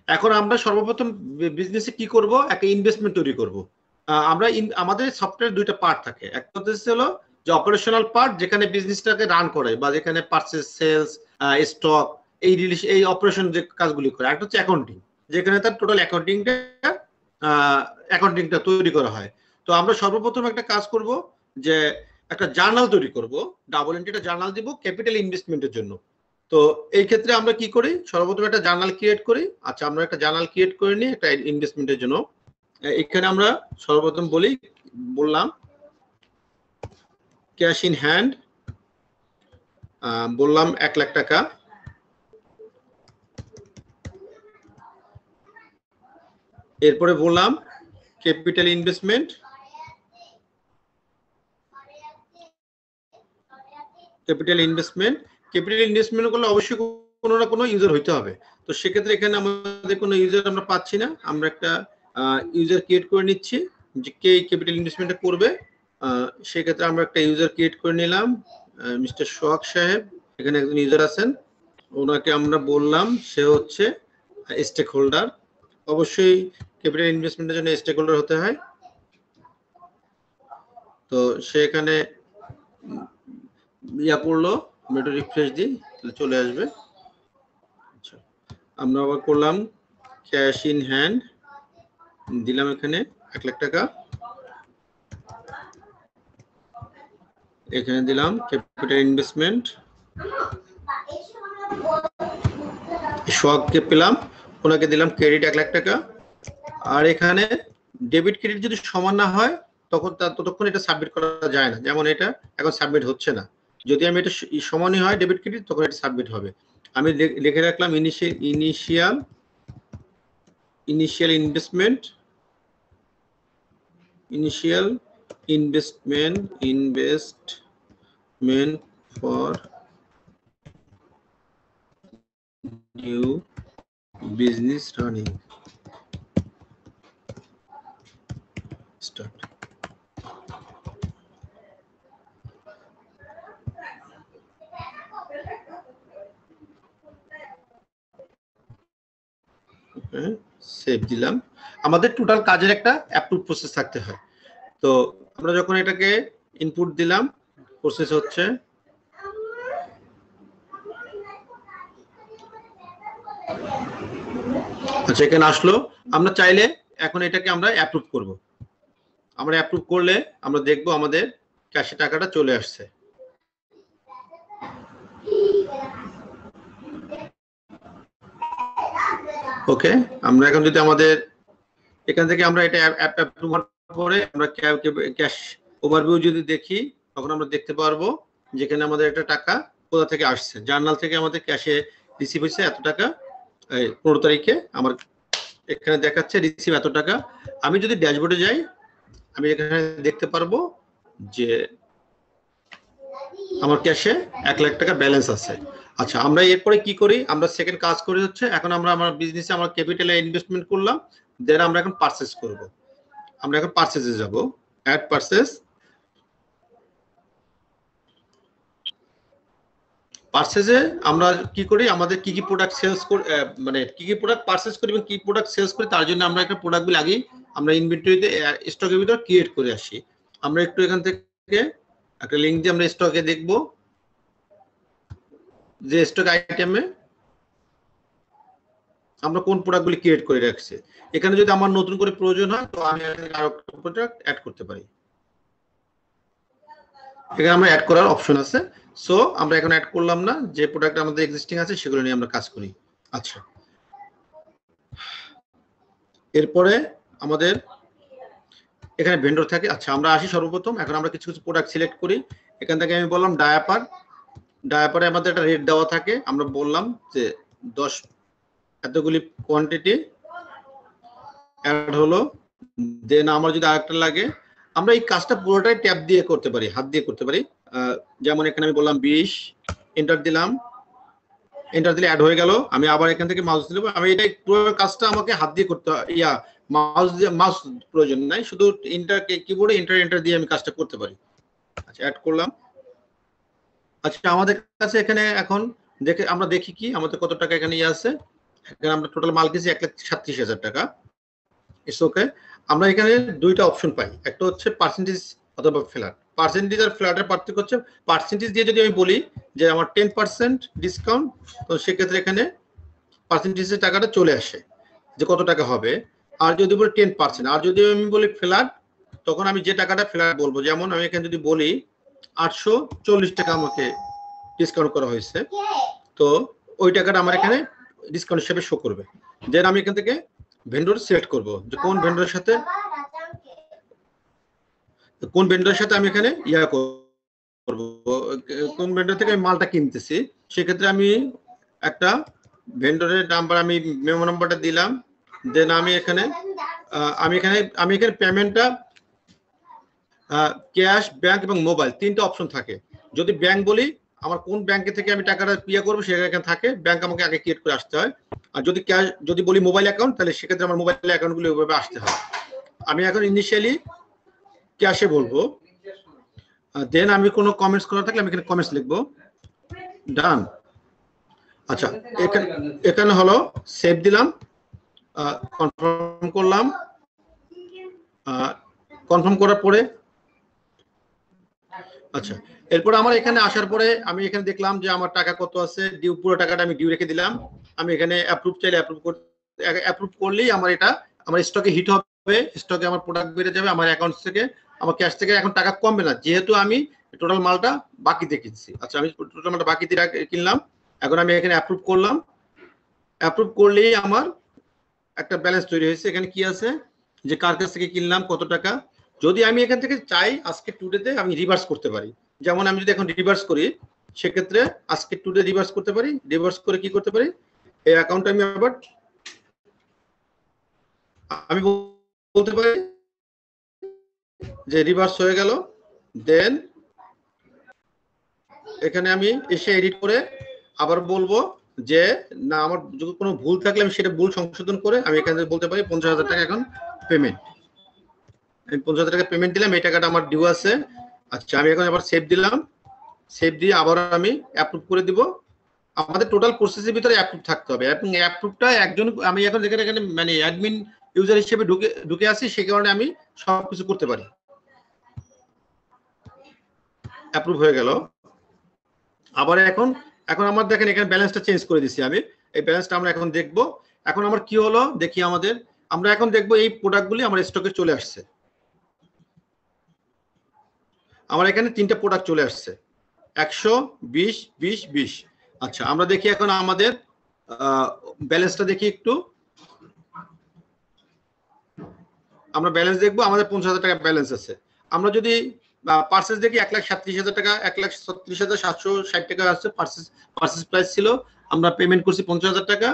এখন আমরা সর্বপ্রথম বিজনেসে কি করব, একটা ইনভেস্টমেন্ট তৈরি করব। আমরা আমাদের সফটওয়্যার দুইটা পার্ট থাকে, একটা হলো যে অপারেশনাল পার্ট, যেখানে বিজনেসটাকে রান করে বা যেখানে পারচেজ, সেলস, স্টক, এই অপারেশন যে কাজগুলি করে। একটা হচ্ছে অ্যাকাউন্টিং, যেখানে তার টোটাল অ্যাকাউন্টিংটা তৈরি করা হয়। তো আমরা সর্বপ্রথম একটা কাজ করব, যে একটা জার্নাল তৈরি করব, ডাবল এন্ট্রি একটা জার্নাল দিব ক্যাপিটাল ইনভেস্টমেন্টের জন্য। তো এই ক্ষেত্রে আমরা কি করি, সর্বপ্রথম একটা জার্নাল ক্রিয়েট করি। আচ্ছা, আমরা একটা জার্নাল ক্রিয়েট করে নিই একটা ইনভেস্টমেন্টের জন্য। এখানে আমরা সর্বপ্রথম বললাম ক্যাশ ইন হ্যান্ড, বললাম 1 লাখ টাকা। এরপরে বললাম ক্যাপিটাল ইনভেস্টমেন্ট, ক্যাপিটাল ইনভেস্টমেন্ট করলে অবশ্যই কোনো না কোনো ইউজার হইতে হবে। তো সেক্ষেত্রে এখানে আমাদের কোনো ইউজার আমরা পাচ্ছি না, আমরা একটা ইউজার ক্রিয়েট করে নিচ্ছি যে কে ক্যাপিটাল ইনভেস্টমেন্টটা করবে। সেক্ষেত্রে আমরা একটা ইউজার ক্রিয়েট করে নিলাম, মিস্টার সোহাগ সাহেব। এখানে একজন ইউজার আছেন, ওনাকে আমরা বললাম সে হচ্ছে স্টেক হোল্ডার। অবশ্যই ক্যাপিটাল ইনভেস্টমেন্টের জন্য স্টেক হোল্ডার হতে হয়। তো সে এখানে ইয়া পড়লো, আমরা একটু রিফ্রেশ দিই, তাহলে চলে আসবে। আচ্ছা, আমরা আবার করলাম ক্যাশ ইন হ্যান্ড, দিলাম এখানে 1 লাখ টাকা। এখানে দিলাম ক্যাপিটাল ইনভেস্টমেন্ট, সোহাগকে পেলাম, ওনাকে দিলাম ক্রেডিট 1 লাখ টাকা। আর এখানে ডেবিট ক্রেডিট যদি সমান না হয় ততক্ষণ এটা সাবমিট করা যায় না। যেমন এটা এখন সাবমিট হচ্ছে না, যদি আমি এটা সমানই হয় ডেবিট ক্রেডিট, তখন এটা সাবমিট হবে। আমি লিখে রাখলাম initial investment for new business running start. Save দিলাম। আমাদের টোটাল কাজের একটা অ্যাপ্রুভ প্রসেস থাকতে হয়। তো আমরা যখন এটাকে ইনপুট দিলাম, প্রসেস হচ্ছে। আচ্ছা, এখানে আসলো। আমরা চাইলে এখন এটাকে আমরা অ্যাপ্রুভ করব। আমরা অ্যাপ্রুভ করলে আমরা দেখব আমাদের ক্যাশে টাকাটা চলে আসছে। ওকে, আমরা এখন যদি আমাদের এখান থেকে আমরা এটা অ্যাপ্রুভ হওয়ার পরে আমরা ক্যাশ ওভারভিউ যদি দেখি, তখন আমরা দেখতে পারবো যেখানে আমাদের একটা টাকা কোথা থেকে আসছে। জার্নাল থেকে আমাদের ক্যাশে রিসিভ হয়েছে এত টাকা, 15 তারিখে আমার এখানে দেখাচ্ছে রিসিভ এত টাকা। আমি যদি ড্যাশবোর্ডে যাই, আমি এখানে দেখতে পারবো যে আমার ক্যাশে 1 লাখ টাকা ব্যালেন্স আছে। আচ্ছা, আমরা এরপরে কি করি, আমরা সেকেন্ড কাজ করি হচ্ছে, এখন আমরা আমার বিজনেসে আমরা ক্যাপিটালে ইনভেস্টমেন্ট করলাম, দেন আমরা এখন পারচেজ করব। আমরা এখন পারচেজে যাব, অ্যাড পারচেজ। পারচেজে আমরা কি করি, আমাদের কি কি প্রোডাক্ট সেলস করি, মানে কি কি প্রোডাক্ট পারচেজ করি এবং কি প্রোডাক্ট সেলস করি, তার জন্য আমরা একটা প্রোডাক্টগুলো আগেই আমরা ইনভেন্টরিতে স্টকের ভিতর ক্রিয়েট করে আসি। আমরা একটু এখান থেকে একটা লিংক দিয়ে আমরা স্টকে দেখব যে স্টক আইটেমে আমরা কোন প্রোডাক্টগুলি ক্রিয়েট করে রাখছি। এখানে যদি আমার নতুন করে প্রয়োজন হয়, তো আমি আরো একটা প্রোডাক্ট অ্যাড করতে পারি। এখানে আমরা অ্যাড করার অপশন আছে। সো আমরা এখন অ্যাড করলাম না, যে প্রোডাক্ট আমাদের এক্সিস্টিং আছে সেগুলো নিয়ে আমরা কাজ করি। আচ্ছা, এরপরে আমাদের এখানে ভেন্ডর থাকে। আচ্ছা, আমরা আসি সর্বপ্রথম, এখন আমরা কিছু কিছু প্রোডাক্ট সিলেক্ট করি। এখান থেকে আমি বললাম ডায়াপারে আমাদের একটা রেট দেওয়া থাকে। আমরা বললাম যে 10 এতগুলি কোয়ান্টিটি অ্যাড হলো। দেন আমার যদি আরেকটা লাগে, আমরা এই কাজটা পুরোটাই ট্যাব দিয়ে করতে পারি, হাত দিয়ে করতে পারি। যেমন এখানে আমি বললাম 20, এন্টার দিলাম, এন্টার দিলে অ্যাড হয়ে গেল। আমি আবার এখান থেকে মাউস দিলাম। আমি এটা পুরো কাজটা আমাকে হাত দিয়ে করতে হয়, মাউস প্রয়োজন নাই, শুধু কিবোর্ডে এন্টার দিয়ে আমি কাজটা করতে পারি। আচ্ছা, অ্যাড করলাম। আচ্ছা, আমাদের কাছে এখানে এখন আমরা দেখি কি আমাদের কত টাকা এখানে আছে। এখানে আমরা টোটাল মাল কিনছি 1,37,000 টাকা। It's okay. আমরা এখানে দুইটা অপশন পাই, একটা হচ্ছে পার্সেন্টেজ অথবা ফ্ল্যাট। পার্সেন্টেজ আর ফ্ল্যাটের পার্থক্য হচ্ছে পার্সেন্টেজ দিয়ে যদি আমি বলি যে আমার 10% ডিসকাউন্ট, তো সেক্ষেত্রে এখানে পার্সেন্টেজের টাকাটা চলে আসে যে কত টাকা হবে। আর যদি বলি 10%, আর যদি আমি বলি ফ্ল্যাট, তখন আমি যে টাকাটা ফ্ল্যাট বলবো, যেমন আমি এখানে যদি বলি 840 টাকা আমাকে ডিসকাউন্ট করা হয়েছে, তো ওই টাকাটা আমার এখানে ডিসকাউন্ট হিসেবে শো করবে। দেন আমি এখান থেকে ভেন্ডর সিলেক্ট করব যে কোন ভেন্ডরের সাথে আমি এখানে করব, কোন ভেন্ডর থেকে আমি মালটা কিনতেছি। সেক্ষেত্রে আমি একটা ভেন্ডরের নাম্বার, আমি মেমো নাম্বারটা দিলাম। দেন আমি এখানে পেমেন্টটা ক্যাশ, ব্যাংক এবং মোবাইল তিনটা অপশন থাকে। যদি ব্যাংক বলি, আমার কোন ব্যাংকে থেকে আমি টাকাটা ক্লিয়ার করবো সেটা এখানে থাকে, ব্যাংক আমাকে আগে ক্রিয়েট করে আসতে হয়। আর যদি ক্যাশ, যদি বলি মোবাইল অ্যাকাউন্ট, তাহলে সেক্ষেত্রে আমার মোবাইল অ্যাকাউন্টগুলো ওইভাবে আসতে হয়। আমি এখন ইনিশিয়ালি ক্যাশে বলবো। দেন আমি কোনো কমেন্টস করা থাকলে আমি এখানে কমেন্টস লিখবো, ডান। আচ্ছা, এখানে হলো সেভ দিলাম, কনফার্ম করলাম। কনফার্ম করার পরে আচ্ছা, এরপর আমার এখানে আসার পরে আমি এখানে দেখলাম যে আমার টাকা কত আছে, ডিউ, পুরো টাকাটা আমি ডিউ রেখে দিলাম। আমি এখানে অ্যাপ্রুভ চাইলে অ্যাপ্রুভ করলেই আমার এটা আমার স্টকে হিট হবে, স্টকে আমার প্রোডাক্ট বেড়ে যাবে, আমার অ্যাকাউন্ট থেকে, আমার ক্যাশ থেকে এখন টাকা কমবে না, যেহেতু আমি টোটাল মালটা বাকিতে কিনছি। আচ্ছা, আমি টোটাল মালটা বাকিতে কিনলাম, এখন আমি এখানে অ্যাপ্রুভ করলাম। অ্যাপ্রুভ করলেই আমার একটা ব্যালেন্স তৈরি হয়েছে। এখানে কি আছে যে কার কাছ থেকে কিনলাম, কত টাকা। যদি আমি এখান থেকে চাই আজকে টুডেতে আমি রিভার্স করতে পারি, যেমন আমি যদি এখন রিভার্স করি, সেক্ষেত্রে আজকে টুডে রিভার্স করতে পারি। রিভার্স করে কি করতে পারি, এই অ্যাকাউন্টটা আমি আবার আমি বলতে পারি যে রিভার্স হয়ে গেল। দেন এখানে আমি এসে এডিট করে আবার বলবো যে না, আমার যদি কোনো ভুল থাকলে আমি সেটা ভুল সংশোধন করে আমি এখানে বলতে পারি 50,000 টাকা এখন পেমেন্ট। আমি 50,000 টাকা পেমেন্ট দিলাম, এই টাকাটা আমার ডিউ আছে। আচ্ছা, আমি এখন আবার সেভ দিলাম, সেভ দিয়ে আবার আমি অ্যাপ্রুভ করে দিব। আমাদের টোটাল প্রসেসের ভিতরে অ্যাপ্রুভ থাকতে হবে, এবং অ্যাপ্রুভটা একজন, আমি এখন এখানে মানে অ্যাডমিন ইউজার হিসেবে ঢুকে আসি, সেই কারণে আমি সবকিছু করতে পারি। অ্যাপ্রুভ হয়ে গেল। আবার এখন আমার দেখেন এখানে ব্যালেন্সটা চেঞ্জ করে দিচ্ছি আমি, এই ব্যালেন্সটা আমরা এখন দেখব। এখন আমার কি হলো দেখি, আমরা এখন দেখবো এই প্রোডাক্টগুলি আমার স্টকে চলে আসছে। আমার এখানে তিনটা প্রোডাক্ট চলে আসছে, 120, 20, 20। আচ্ছা, আমরা দেখি এখন আমাদের ব্যালেন্সটা দেখি একটু। আমরা ব্যালেন্স দেখবো, আমাদের 50,000 টাকা ব্যালেন্স আছে। আমরা যদি পার্সেস দেখি 1,37,000 টাকা, 1,36,760 টাকা আছে পার্সেস প্রাইস ছিল। আমরা পেমেন্ট করছি 50,000 টাকা।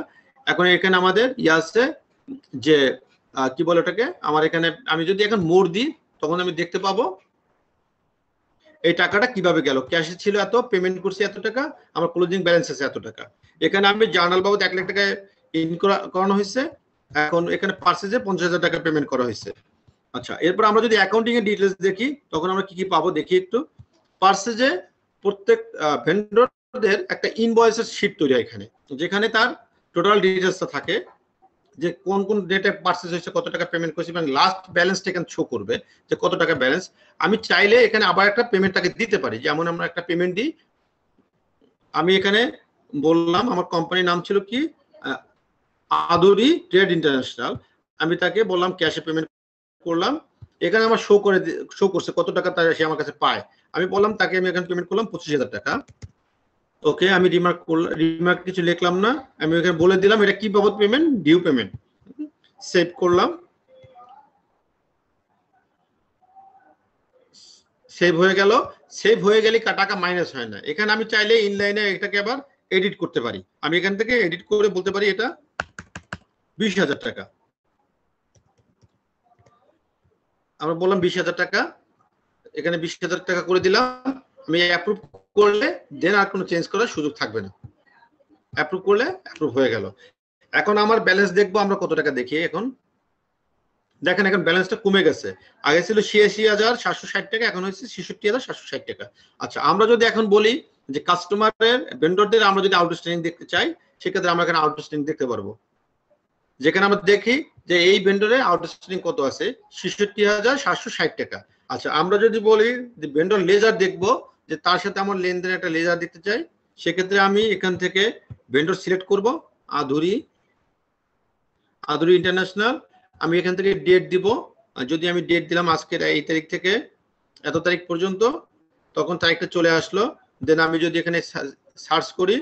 এখন এখানে আমাদের আছে যে কি বলে ওটাকে, আমার এখানে আমি যদি এখন মোর দিই, তখন আমি দেখতে পাবো এই টাকাটা কিভাবে গেল। ক্যাশে ছিল এত, পেমেন্ট করছি এত টাকা, আমার ক্লোজিং ব্যালেন্স আছে এত টাকা। এখানে আমি জার্নাল বাবদ 1 লাখ টাকা ইন করানো হয়েছে, এখন এখানে পার্সেসে 50,000 টাকা পেমেন্ট করা হয়েছে। আচ্ছা, এরপর আমরা যদি অ্যাকাউন্টিং এর ডিটেইলস দেখি, তখন আমরা কি কি পাবো দেখি একটু। পার্সেসে প্রত্যেক ভেন্ডরদের একটা ইনভয়েসের শীট তৈরি হয় এখানে, যেখানে তার টোটাল ডিটেইলসটা থাকে, যে কোন কোন ডেটে পার্সেস হয়েছে, কত টাকা পেমেন্ট করেছে, এবং লাস্ট ব্যালেন্সটা এখানে শো করবে যে কত টাকা ব্যালেন্স। আমি চাইলে এখানে আবার একটা পেমেন্টটাকে দিতে পারি, যেমন আমরা একটা পেমেন্ট দিই। আমি এখানে বললাম আমার কোম্পানির নাম ছিল কি, আদুরি ট্রেড ইন্টারন্যাশনাল। আমি তাকে বললাম ক্যাশে পেমেন্ট করলাম। এখানে আমার শো করছে কত টাকা সে আমার কাছে পায়। আমি বললাম তাকে আমি এখানে পেমেন্ট করলাম 25,000 টাকা। ওকে, আমি রিমার্ক কিছু লিখলাম না, আমি এখানে বলে দিলাম এটা কি বাবদ পেমেন্ট, ডিউ পেমেন্ট। সেভ করলাম, সেভ হয়ে গেল। সেভ হয়ে গেলে টাকা মাইনাস হয় না। এখানে আমি চাইলে ইনলাইনে এটাকে আবার এডিট করতে পারি। আমি এখান থেকে এডিট করে বলতে পারি এটা 20,000 টাকা। আমরা বললাম 20,000 টাকা, এখানে 20,000 টাকা করে দিলাম। আমি অ্যাপ্রুভ করলে দেন আর কোনো চেঞ্জ করার সুযোগ থাকবে না। অ্যাপ্রুভ করলে অ্যাপ্রুভ হয়ে গেল। এখন আমার ব্যালেন্স দেখবো আমরা কত টাকা দেখি। এখন দেখেন এখন ব্যালেন্সটা কমে গেছে, আগে ছিল 86,760 টাকা, এখন হচ্ছে 66,760 টাকা। আচ্ছা, আমরা যদি এখন বলি যে কাস্টমারের ভেন্ডরদের আমরা যদি আউটস্ট্যান্ডিং দেখতে চাই, সেক্ষেত্রে আমরা এখানে আউটস্ট্যান্ডিং দেখতে পারবো, যেখানে আমরা দেখি যে এই ভেন্ডরে আউটস্ট্যান্ডিং কত আছে, ৬৬,৭৬০ টাকা। আচ্ছা, আমরা যদি বলি যে ভেন্ডর লেজার দেখবো, যে তার সাথে আমার লেনদেনের একটা লেজার দেখতে চাই, সেক্ষেত্রে আমি এখান থেকে ভেন্ডর সিলেক্ট করব, আধুরি ইন্টারন্যাশনাল। আমি এখান থেকে ডেট দিব, যদি আমি ডেট দিলাম আজকের এই তারিখ থেকে এত তারিখ পর্যন্ত, তখন তারিখটা চলে আসলো। দেন আমি যদি এখানে সার্চ করি,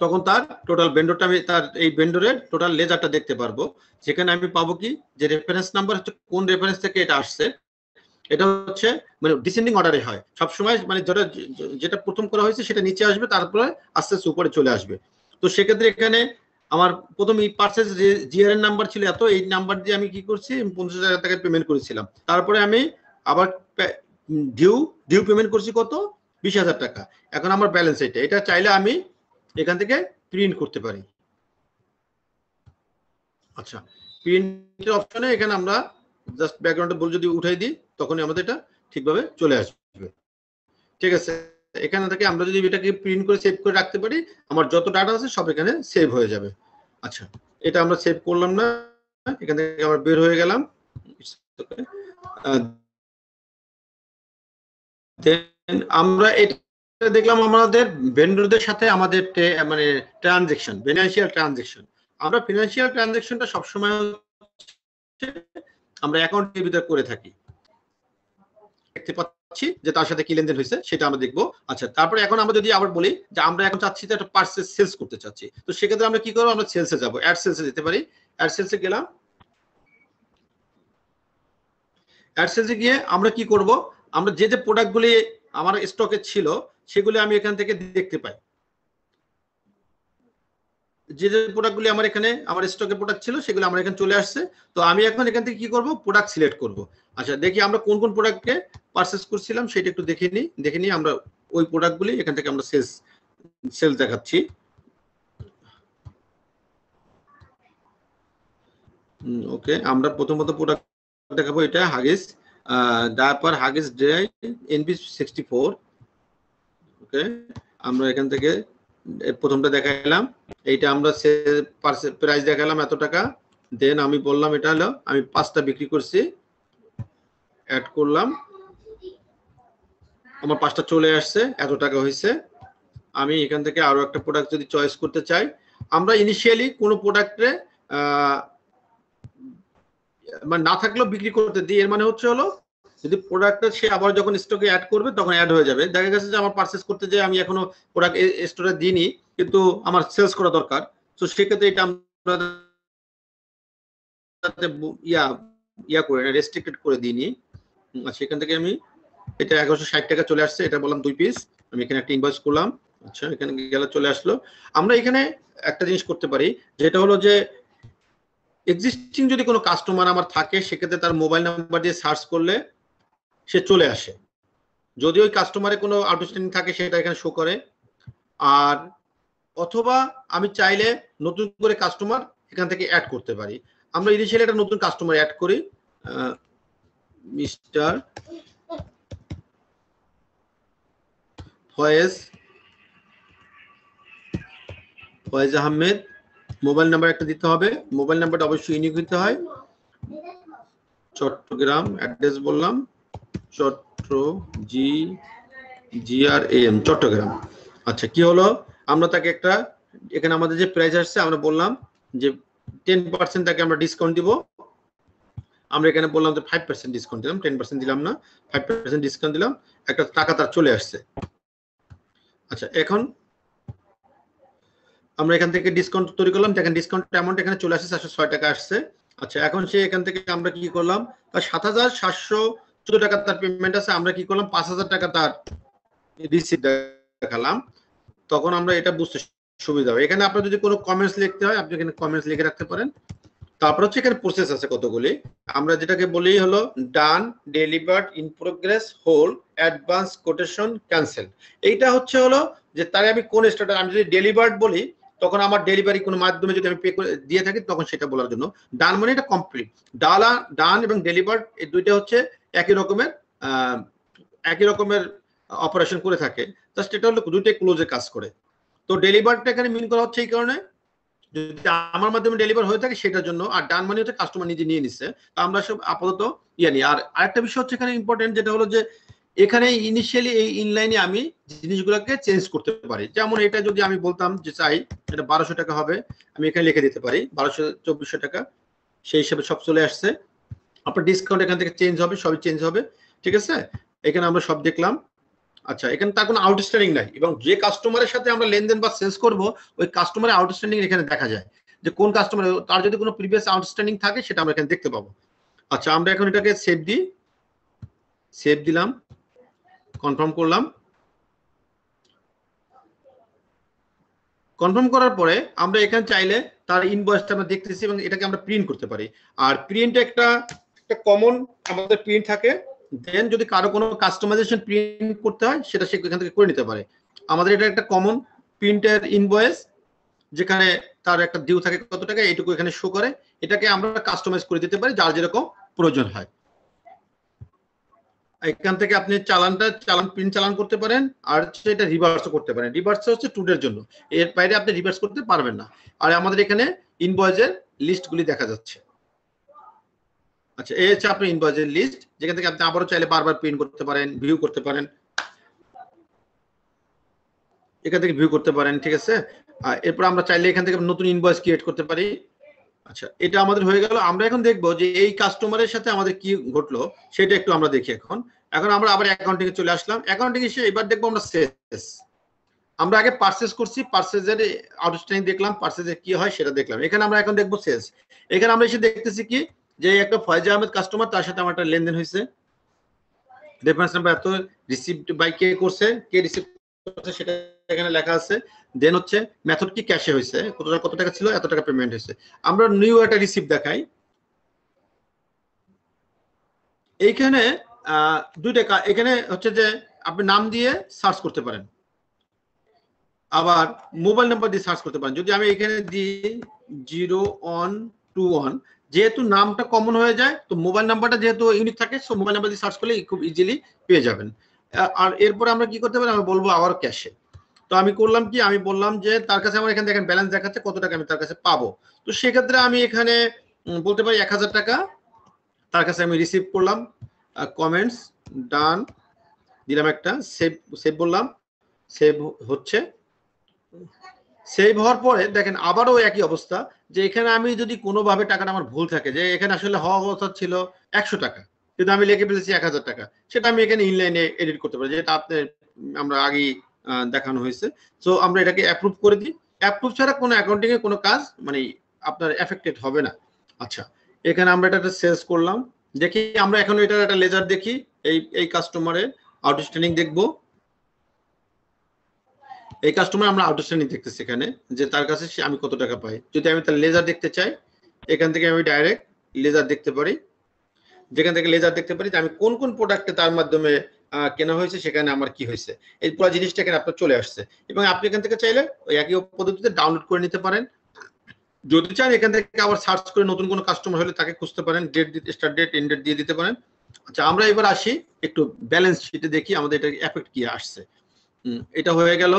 তখন তার টোটাল ভেন্ডরটা, আমি তার এই ভেন্ডরের টোটাল লেজারটা দেখতে পারবো। যেখানে আমি পাবো কি, যে রেফারেন্স নাম্বার হচ্ছে কোন রেফারেন্স থেকে এটা আসছে, এটা হচ্ছে মানে ডিসেন্ডিং অর্ডারে হয় সবসময়, মানে যেটা প্রথম করা হয়েছে সেটা নিচে আসবে, তারপরে আস্তে আস্তে উপরে চলে আসবে। তো সেক্ষেত্রে এখানে আমার প্রথম এই পারচেজ জিআরএন নাম্বার ছিল এত, এই নাম্বার দিয়ে আমি কি করছি, 50,000 টাকা পেমেন্ট করেছিলাম। তারপরে আমি আবার ডিউ পেমেন্ট করছি কত, 20,000 টাকা। এখন আমার ব্যালেন্স এটা চাইলে আমি এখান থেকে প্রিন্ট করতে পারি। আচ্ছা, প্রিন্টের অপশনে এখানে আমরা জাস্ট ব্যাকগ্রাউন্ডে বল যদি উঠাই দিই, তখনই আমাদের এটা ঠিকভাবে চলে আসবে। ঠিক আছে, এখানে থেকে আমরা যদি এটাকে প্রিন্ট করে সেভ করে রাখতে পারি, আমার যত ডাটা আছে সব এখানে সেভ হয়ে যাবে। আচ্ছা, এটা আমরা সেভ করলাম না, এখান থেকে আমরা বের হয়ে গেলাম। দেন আমরা এটা দেখলাম আমাদের ভেন্ডরদের সাথে আমাদের মানে ট্রানজেকশন, ফিনান্সিয়াল ট্রানজেকশন। আমরা ফিনান্সিয়াল ট্রানজেকশনটা সবসময় আমরা অ্যাকাউন্টের ভিতরে করে থাকি, দেখতে পাচ্ছি যে তার সাথে কি লেনদেন হয়েছে সেটা আমরা দেখবো। আচ্ছা, তারপরে এখন আমরা যদি আবার বলি যে আমরা এখন চাচ্ছি যে একটা পার্সেল সেলস করতে চাচ্ছি, তো সেক্ষেত্রে আমরা কি করবো, আমরা সেলসে যাবো, অ্যাড সেলসে যেতে পারি। অ্যাড সেলসে গেলাম, অ্যাড সেলসে গিয়ে আমরা কি করব, আমরা যে যে প্রোডাক্টগুলি আমার স্টকে ছিল সেগুলি আমি এখান থেকে দেখতে পাই। যে যে প্রোডাক্টগুলি আমার এখানে আমার স্টকে প্রোডাক্ট ছিল সেগুলো আমার এখানে চলে আসছে। তো আমি এখন এখান থেকে কি করব, প্রোডাক্ট সিলেক্ট করব। আচ্ছা, দেখি আমরা কোন কোন প্রোডাক্টকে পারচেজ করছিলাম সেটা একটু দেখে নিই। আমরা ওই প্রোডাক্টগুলি এখান থেকে আমরা সেলস দেখাচ্ছি। ওকে, আমরা প্রথমত প্রোডাক্ট দেখাবো, এটা Huggies diaper Huggies dry NB 64। ওকে, আমরা এখান থেকে প্রথমটা দেখাইলাম, এইটা আমরা প্রাইস দেখালাম এত টাকা। দেন আমি বললাম এটা হলো আমি 5টা বিক্রি করছি, অ্যাড করলাম, আমার 5টা চলে আসছে, এত টাকা হয়েছে। আমি এখান থেকে আরো একটা প্রোডাক্ট যদি চয়েস করতে চাই, আমরা ইনিশিয়ালি কোনো প্রোডাক্টে মানে না থাকলেও বিক্রি করতে দিই, এর মানে হচ্ছে হলো যদি প্রোডাক্টটা সে আবার যখন স্টকে অ্যাড করবে তখন অ্যাড হয়ে যাবে। দেখা গেছে যে আমার পারচেজ করতে যে আমি এখনো প্রোডাক্ট স্টোরে দিইনি, কিন্তু আমার সেলস করা দরকার, তো সেক্ষেত্রে এটা আমরা ইয়া করে রেস্ট্রিক্টেড করে দিইনি। সেখান থেকে আমি এটা 1160 টাকা চলে আসছে, এটা বললাম 2 পিস, আমি এখানে একটা ইনভয়েস করলাম। আচ্ছা, এখানে গেলে চলে আসলো। আমরা এখানে একটা জিনিস করতে পারি, যেটা হলো যে এক্সিস্টিং যদি কোনো কাস্টমার আমার থাকে, সেক্ষেত্রে তার মোবাইল নাম্বার দিয়ে সার্চ করলে সে চলে আসে। যদি ওই কাস্টমারে কোনো আউটস্ট্যান্ডিং থাকে সেটা এখানে শো করে। আর অথবা আমি চাইলে নতুন করে কাস্টমার এখান থেকে অ্যাড করতে পারি। আমরা ইনিশিয়ালি একটা নতুন কাস্টমার অ্যাড করি, mister Foyez Ahmed. Mobile number একটা দিতে হবে, মোবাইল নাম্বারটা অবশ্যই ইউনিক দিতে হয়। চট্টগ্রাম, অ্যাড্রেস বললাম GRAM চট্টগ্রাম। আচ্ছা, কি হলো, আমরা তাকে একটা এখানে আমাদের যে প্রাইস আসছে আমরা বললাম যে 10% তাকে আমরা ডিসকাউন্ট দিব। আমরা এখানে বললাম যে 5% ডিসকাউন্ট দিলাম, 10% দিলাম না, 5% ডিসকাউন্ট দিলাম, একটা টাকা তার চলে আসছে। আচ্ছা, এখন আমরা এখান থেকে ডিসকাউন্ট তৈরি করলাম, দেখেন ডিসকাউন্ট অ্যামাউন্ট এখানে চলে আসছে, 406 টাকা আসছে। আচ্ছা, এখন সে এখান থেকে আমরা কি করলাম, তার 7,714 টাকা তার পেমেন্ট আছে, আমরা কি করলাম 5,000 টাকা তার রিসিপ্ট দেখালাম। তখন আমরা এটা বুঝতে সুবিধা হবে। এখানে আপনার যদি কোনো কমেন্টস লিখতে হয় আপনি এখানে কমেন্টস লিখে রাখতে পারেন। তারপর হচ্ছে এখানে প্রসেস আছে কতগুলি, আমরা যেটাকে বলি হলো done, delivered, in progress, hold, advance, quotation, cancel. এইটা হচ্ছে হলো যে তারে আমি কোন স্ট্যাটাস, আমি যদি ডেলিভার্ড বলি তখন আমার ডেলিভারি কোনো মাধ্যমে যদি আমি পে করে দিয়ে থাকি তখন সেটা বলার জন্য। ডান মানে এটা কমপ্লিট, ডান এবং ডেলিভার্ড এই দুইটা হচ্ছে একই রকমের অপারেশন করে থাকে, জাস্ট এটা হলো দুইটাই ক্লোজে কাজ করে। তো ডেলিভারটা এখানে মিন করা হচ্ছে এই কারণে যদি আমার মাধ্যমে ডেলিভার হয়ে থাকে সেটার জন্য, আর ডান মানে হচ্ছে কাস্টমার নিজে নিয়ে নিচ্ছে। তো আমরা সব আপাতত নিই। আর আরেকটা বিষয় হচ্ছে এখানে ইম্পর্টেন্ট, যেটা হলো যে এখানে ইনিশিয়ালি এই ইনলাইনে আমি জিনিসগুলোকে চেঞ্জ করতে পারি। যেমন এটা যদি আমি বলতাম যে চাই এটা 1200 টাকা হবে, আমি এখানে লিখে দিতে পারি 1200-2400 টাকা, সেই হিসাবে সব চলে আসছে। আপনার ডিসকাউন্ট এখান থেকে চেঞ্জ হবে, সবই চেঞ্জ হবে, ঠিক আছে। এখানে আমরা সব দেখলাম। আচ্ছা, এখানে তার কোনো আউটস্ট্যান্ডিং নাই, এবং যে কাস্টমারের সাথে আমরা লেনদেন বা সেলস করব ওই কাস্টমারের আউটস্ট্যান্ডিং এখানে দেখা যায়, যে কোন কাস্টমার, তার যদি কোনো প্রিভিয়াস আউটস্ট্যান্ডিং থাকে সেটা আমরা এখানে দেখতে পাবো। আচ্ছা, আমরা এখন এটাকে সেভ দিই, সেভ দিলাম, কনফার্ম করলাম। কনফার্ম করার পরে আমরা এখানে চাইলে তার ইনভয়েসটা আমরা দেখতেছি এবং এটাকে আমরা প্রিন্ট করতে পারি। আর প্রিন্ট একটা কমন আমাদের প্রিন্ট থাকে, দেন যদি কারো কোনো কাস্টমাইজেশন প্রিন্ট করতে হয় সেটা সে এখান থেকে করে নিতে পারে। আমাদের এটা একটা কমন প্রিন্টের ইনভয়েস, যেখানে তার একটা ডিউ থাকে কত টাকা, এইটুকু এখানে শো করে। এটাকে আমরা কাস্টমাইজ করে দিতে পারি যার যেরকম প্রয়োজন হয়। এখান থেকে আপনি চালান প্রিন্ট চালান করতে পারেন, আর এটা রিভার্সও করতে পারেন। রিভার্স হচ্ছে টুডের জন্য, এর বাইরে আপনি রিভার্স করতে পারবেন না। আর আমাদের এখানে ইনভয়েসের লিস্টগুলি দেখা যাচ্ছে। আচ্ছা, এই হচ্ছে আপনার ইনভয়েসের লিস্ট, যেখান থেকে আপনি আবারও চাইলে বারবার প্রিন্ট করতে পারেন, ভিউ করতে পারেন, এখান থেকে ভিউ করতে পারেন, ঠিক আছে। এরপর আমরা চাইলে এখান থেকে নতুন ইনভয়েস ক্রিয়েট করতে পারি। আচ্ছা, এটা আমাদের হয়ে গেল। আমরা এখন দেখবো যে এই কাস্টমারের সাথে আমাদের কি ঘটলো সেটা একটু আমরা দেখি। এখন আমরা আবার অ্যাকাউন্টিং এ চলে আসলাম। অ্যাকাউন্টিং এসে এবার দেখবো আমরা সেলস। আমরা আগে পারচেজ করছি, পারচেজের আউটস্ট্যান্ডিং দেখলাম, পারচেজে কি হয় সেটা দেখলাম। এখানে আমরা এখন দেখবো সেলস। এখানে আমরা এসে দেখতেছি কি যে একটা ফয়েজ আহমেদ কাস্টমার, তার সাথে আমার একটা লেনদেন হয়েছে। রেফারেন্স নাম্বার এত, রিসিভড বাই কে করছে, কে রিসিভ করছে সেটা এখানে লেখা আছে। দেন হচ্ছে মেথড কি, ক্যাশে হয়েছে, কত টাকা ছিল, এত টাকা পেমেন্ট হয়েছে। আমরা নিউ একটা রিসিপ্ট দেখাই। এইখানে দুইটা এখানে হচ্ছে যে আপনি নাম দিয়ে সার্চ করতে পারেন, আবার মোবাইল নাম্বার দিয়ে সার্চ করতে পারেন। যদি আমি এখানে দিই 0121, যেহেতু নামটা কমন হয়ে যায়, তো মোবাইল নাম্বারটা যেহেতু ইউনিক থাকে, সো মোবাইল নাম্বার দিয়ে সার্চ করলে খুব ইজিলি পেয়ে যাবেন। আর এরপরে আমরা কি করতে পারি, আমি বলবো আবার ক্যাশে। তো আমি করলাম কি, আমি বললাম যে তার কাছে আমার এখানে দেখেন ব্যালেন্স দেখাচ্ছে, কত টাকা আমি তার কাছে পাবো। তো সেক্ষেত্রে আমি এখানে বলতে পারি 1000 টাকা তার কাছে আমি রিসিভ করলাম। কমেন্টস ডান দিলাম, একটা সেভ বললাম, সেভ হচ্ছে। সেভ হওয়ার পরে দেখেন আবারও একই অবস্থা, যে এখানে আমি যদি কোনোভাবে টাকাটা আমার ভুল থাকে, যে এখানে আসলে হওয়া কথা ছিল 100 টাকা, কিন্তু আমি লিখে ফেলেছি 1000 টাকা, সেটা আমি এখানে ইনলাইনে এডিট করতে পারি, যেটা আপনার আমরা আগেই দেখানো হয়েছে। সো আমরা এটাকে অ্যাপ্রুভ করে দিই। অ্যাপ্রুভ ছাড়া কোনো অ্যাকাউন্টিং এ কোনো কাজ মানে আপনার এফেক্টেড হবে না। আচ্ছা, এখানে আমরা এটা সেলস করলাম। দেখি আমরা এখন এটার একটা লেজার দেখি, এই কাস্টমারের আউটস্ট্যান্ডিং দেখবো। এই কাস্টমার আমরা আউটস্ট্যান্ডিং দেখতেছি এখানে, যে তার কাছে আমি কত টাকা পাই। যদি আমি তার লেজার দেখতে চাই, এখান থেকে আমি ডাইরেক্ট লেজার দেখতে পারি, যেখান থেকে লেজার দেখতে পারি যে আমি কোন কোন প্রোডাক্টে তার মাধ্যমে কেনা হয়েছে, সেখানে আমার কি হয়েছে, এই পুরো জিনিসটা এখানে আপনার চলে আসছে। এবং আপনি এখান থেকে চাইলে ওই একই পদ্ধতিতে ডাউনলোড করে নিতে পারেন। যদি চান এখান থেকে আবার সার্চ করে নতুন কোনো কাস্টমার হলে তাকে খুঁজতে পারেন, ডেট দিতে, স্টার্ট ডেট, এন্ড ডেট দিয়ে দিতে পারেন। আচ্ছা, আমরা এবার আসি একটু ব্যালেন্স শিটে দেখি আমাদের এটা এফেক্ট কি আসছে। এটা হয়ে গেল।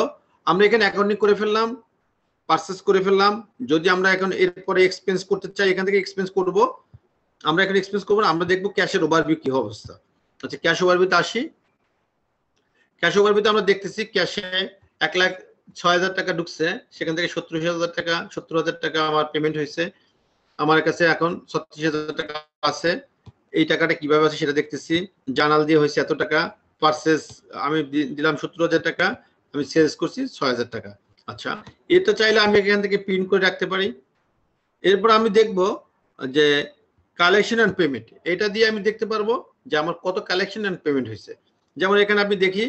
আমরা এখানে অ্যাকাউন্টিং করে ফেললাম, পারচেজ করে ফেললাম। যদি আমরা এখন এরপরে এক্সপেন্স করতে চাই, এখান থেকে এক্সপেন্স করব। আমরা এখানে এক্সপেন্স করব, আমরা দেখব ক্যাশের ওভারভিউ কি অবস্থা। আচ্ছা, ক্যাশ ওভারভিউতে আসি। ক্যাশ ওভারভিউতে আমরা দেখতেছি ক্যাশে 1,06,000 টাকা ঢুকছে, সেখান থেকে 70,000 টাকা আমার পেমেন্ট হয়েছে। আমার কাছে এখন 36,000 টাকা আছে। এই টাকাটা কিভাবে আছে সেটা দেখতেছি। জার্নাল দিয়ে হয়েছে এত টাকা, পারচেজ আমি দিলাম 70,000 টাকা, আমি সেলস করছি 6,000 টাকা। আচ্ছা, এটা চাইলে আমি এখান থেকে প্রিন্ট করে রাখতে পারি। এরপর আমি দেখব যে কালেকশন এন্ড পেমেন্ট, এটা দিয়ে আমি দেখতে পারবো যে আমার কত কালেকশন এন্ড পেমেন্ট হয়েছে। যেমন এখানে আপনি দেখি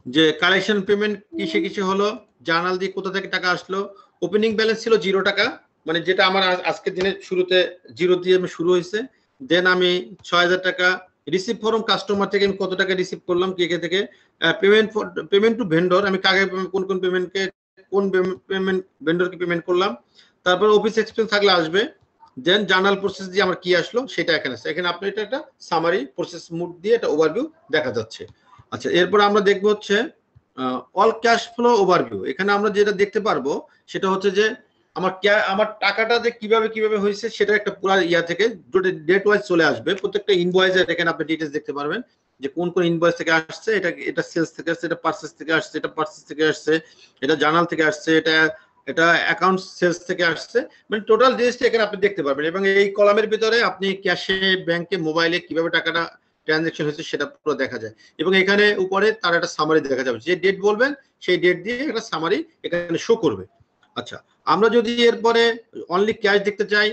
যে কালেকশন পেমেন্ট কিসে কিসে হলো, জার্নাল দিয়ে কোথা থেকে টাকা আসলো। ওপেনিং ব্যালেন্স ছিল 0 টাকা, মানে যেটা আমার আজকের দিনের শুরুতে 0 দিয়ে আমি শুরু হয়েছে। দেন আমি 6,000 টাকা রিসিভ ফরম কাস্টমার থেকে আমি কত টাকা রিসিভ করলাম, কে থেকে। পেমেন্ট টু ভেন্ডর, আমি কাকে কোন কোন পেমেন্টকে, কোন পেমেন্ট ভেন্ডরকে পেমেন্ট করলাম। তারপর অফিস এক্সপেন্স থাকলে আসবে। দেন জার্নাল প্রসেস দিয়ে আমার কি আসলো সেটা এখানে আছে। এখানে আপনি এটা একটা সামারি প্রসেস মুড দিয়ে একটা ওভারভিউ দেখা যাচ্ছে। আচ্ছা, এরপর আমরা দেখবো হচ্ছে অল ক্যাশ ফ্লো ওভারভিউ। এখানে আমরা যেটা দেখতে পারবো সেটা হচ্ছে যে আমার টাকাটা যে কিভাবে কিভাবে হয়েছে সেটা একটা পুরো ইয়া থেকে ডেট ওয়াইজ চলে আসবে। প্রত্যেকটা ইনভয়েসের এখানে আপনি ডিটেইলস দেখতে পারবেন যে কোন কোন ইনভয়েস থেকে আসছে, এটা সেলস থেকে আসছে, এটা পারচেজ থেকে আসছে, এটা পারচেজ থেকে আসছে, এটা জার্নাল থেকে আসছে, এটা অ্যাকাউন্ট সেলস থেকে আসছে, মানে টোটাল জিনিসটা এখানে আপনি দেখতে পারবেন। এবং এই কলামের ভিতরে আপনি ক্যাশে, ব্যাংকে, মোবাইলে কিভাবে টাকাটা ট্রানজাকশন হয়েছে সেটা পুরো দেখা যায়। এবং এখানে উপরে তার একটা সামারি দেখা যাবে, যে ডেট বলবেন সেই ডেট দিয়ে একটা সামারি এখানে শো করবে। আচ্ছা, আমরা যদি এরপরে অনলি ক্যাশ দেখতে চাই,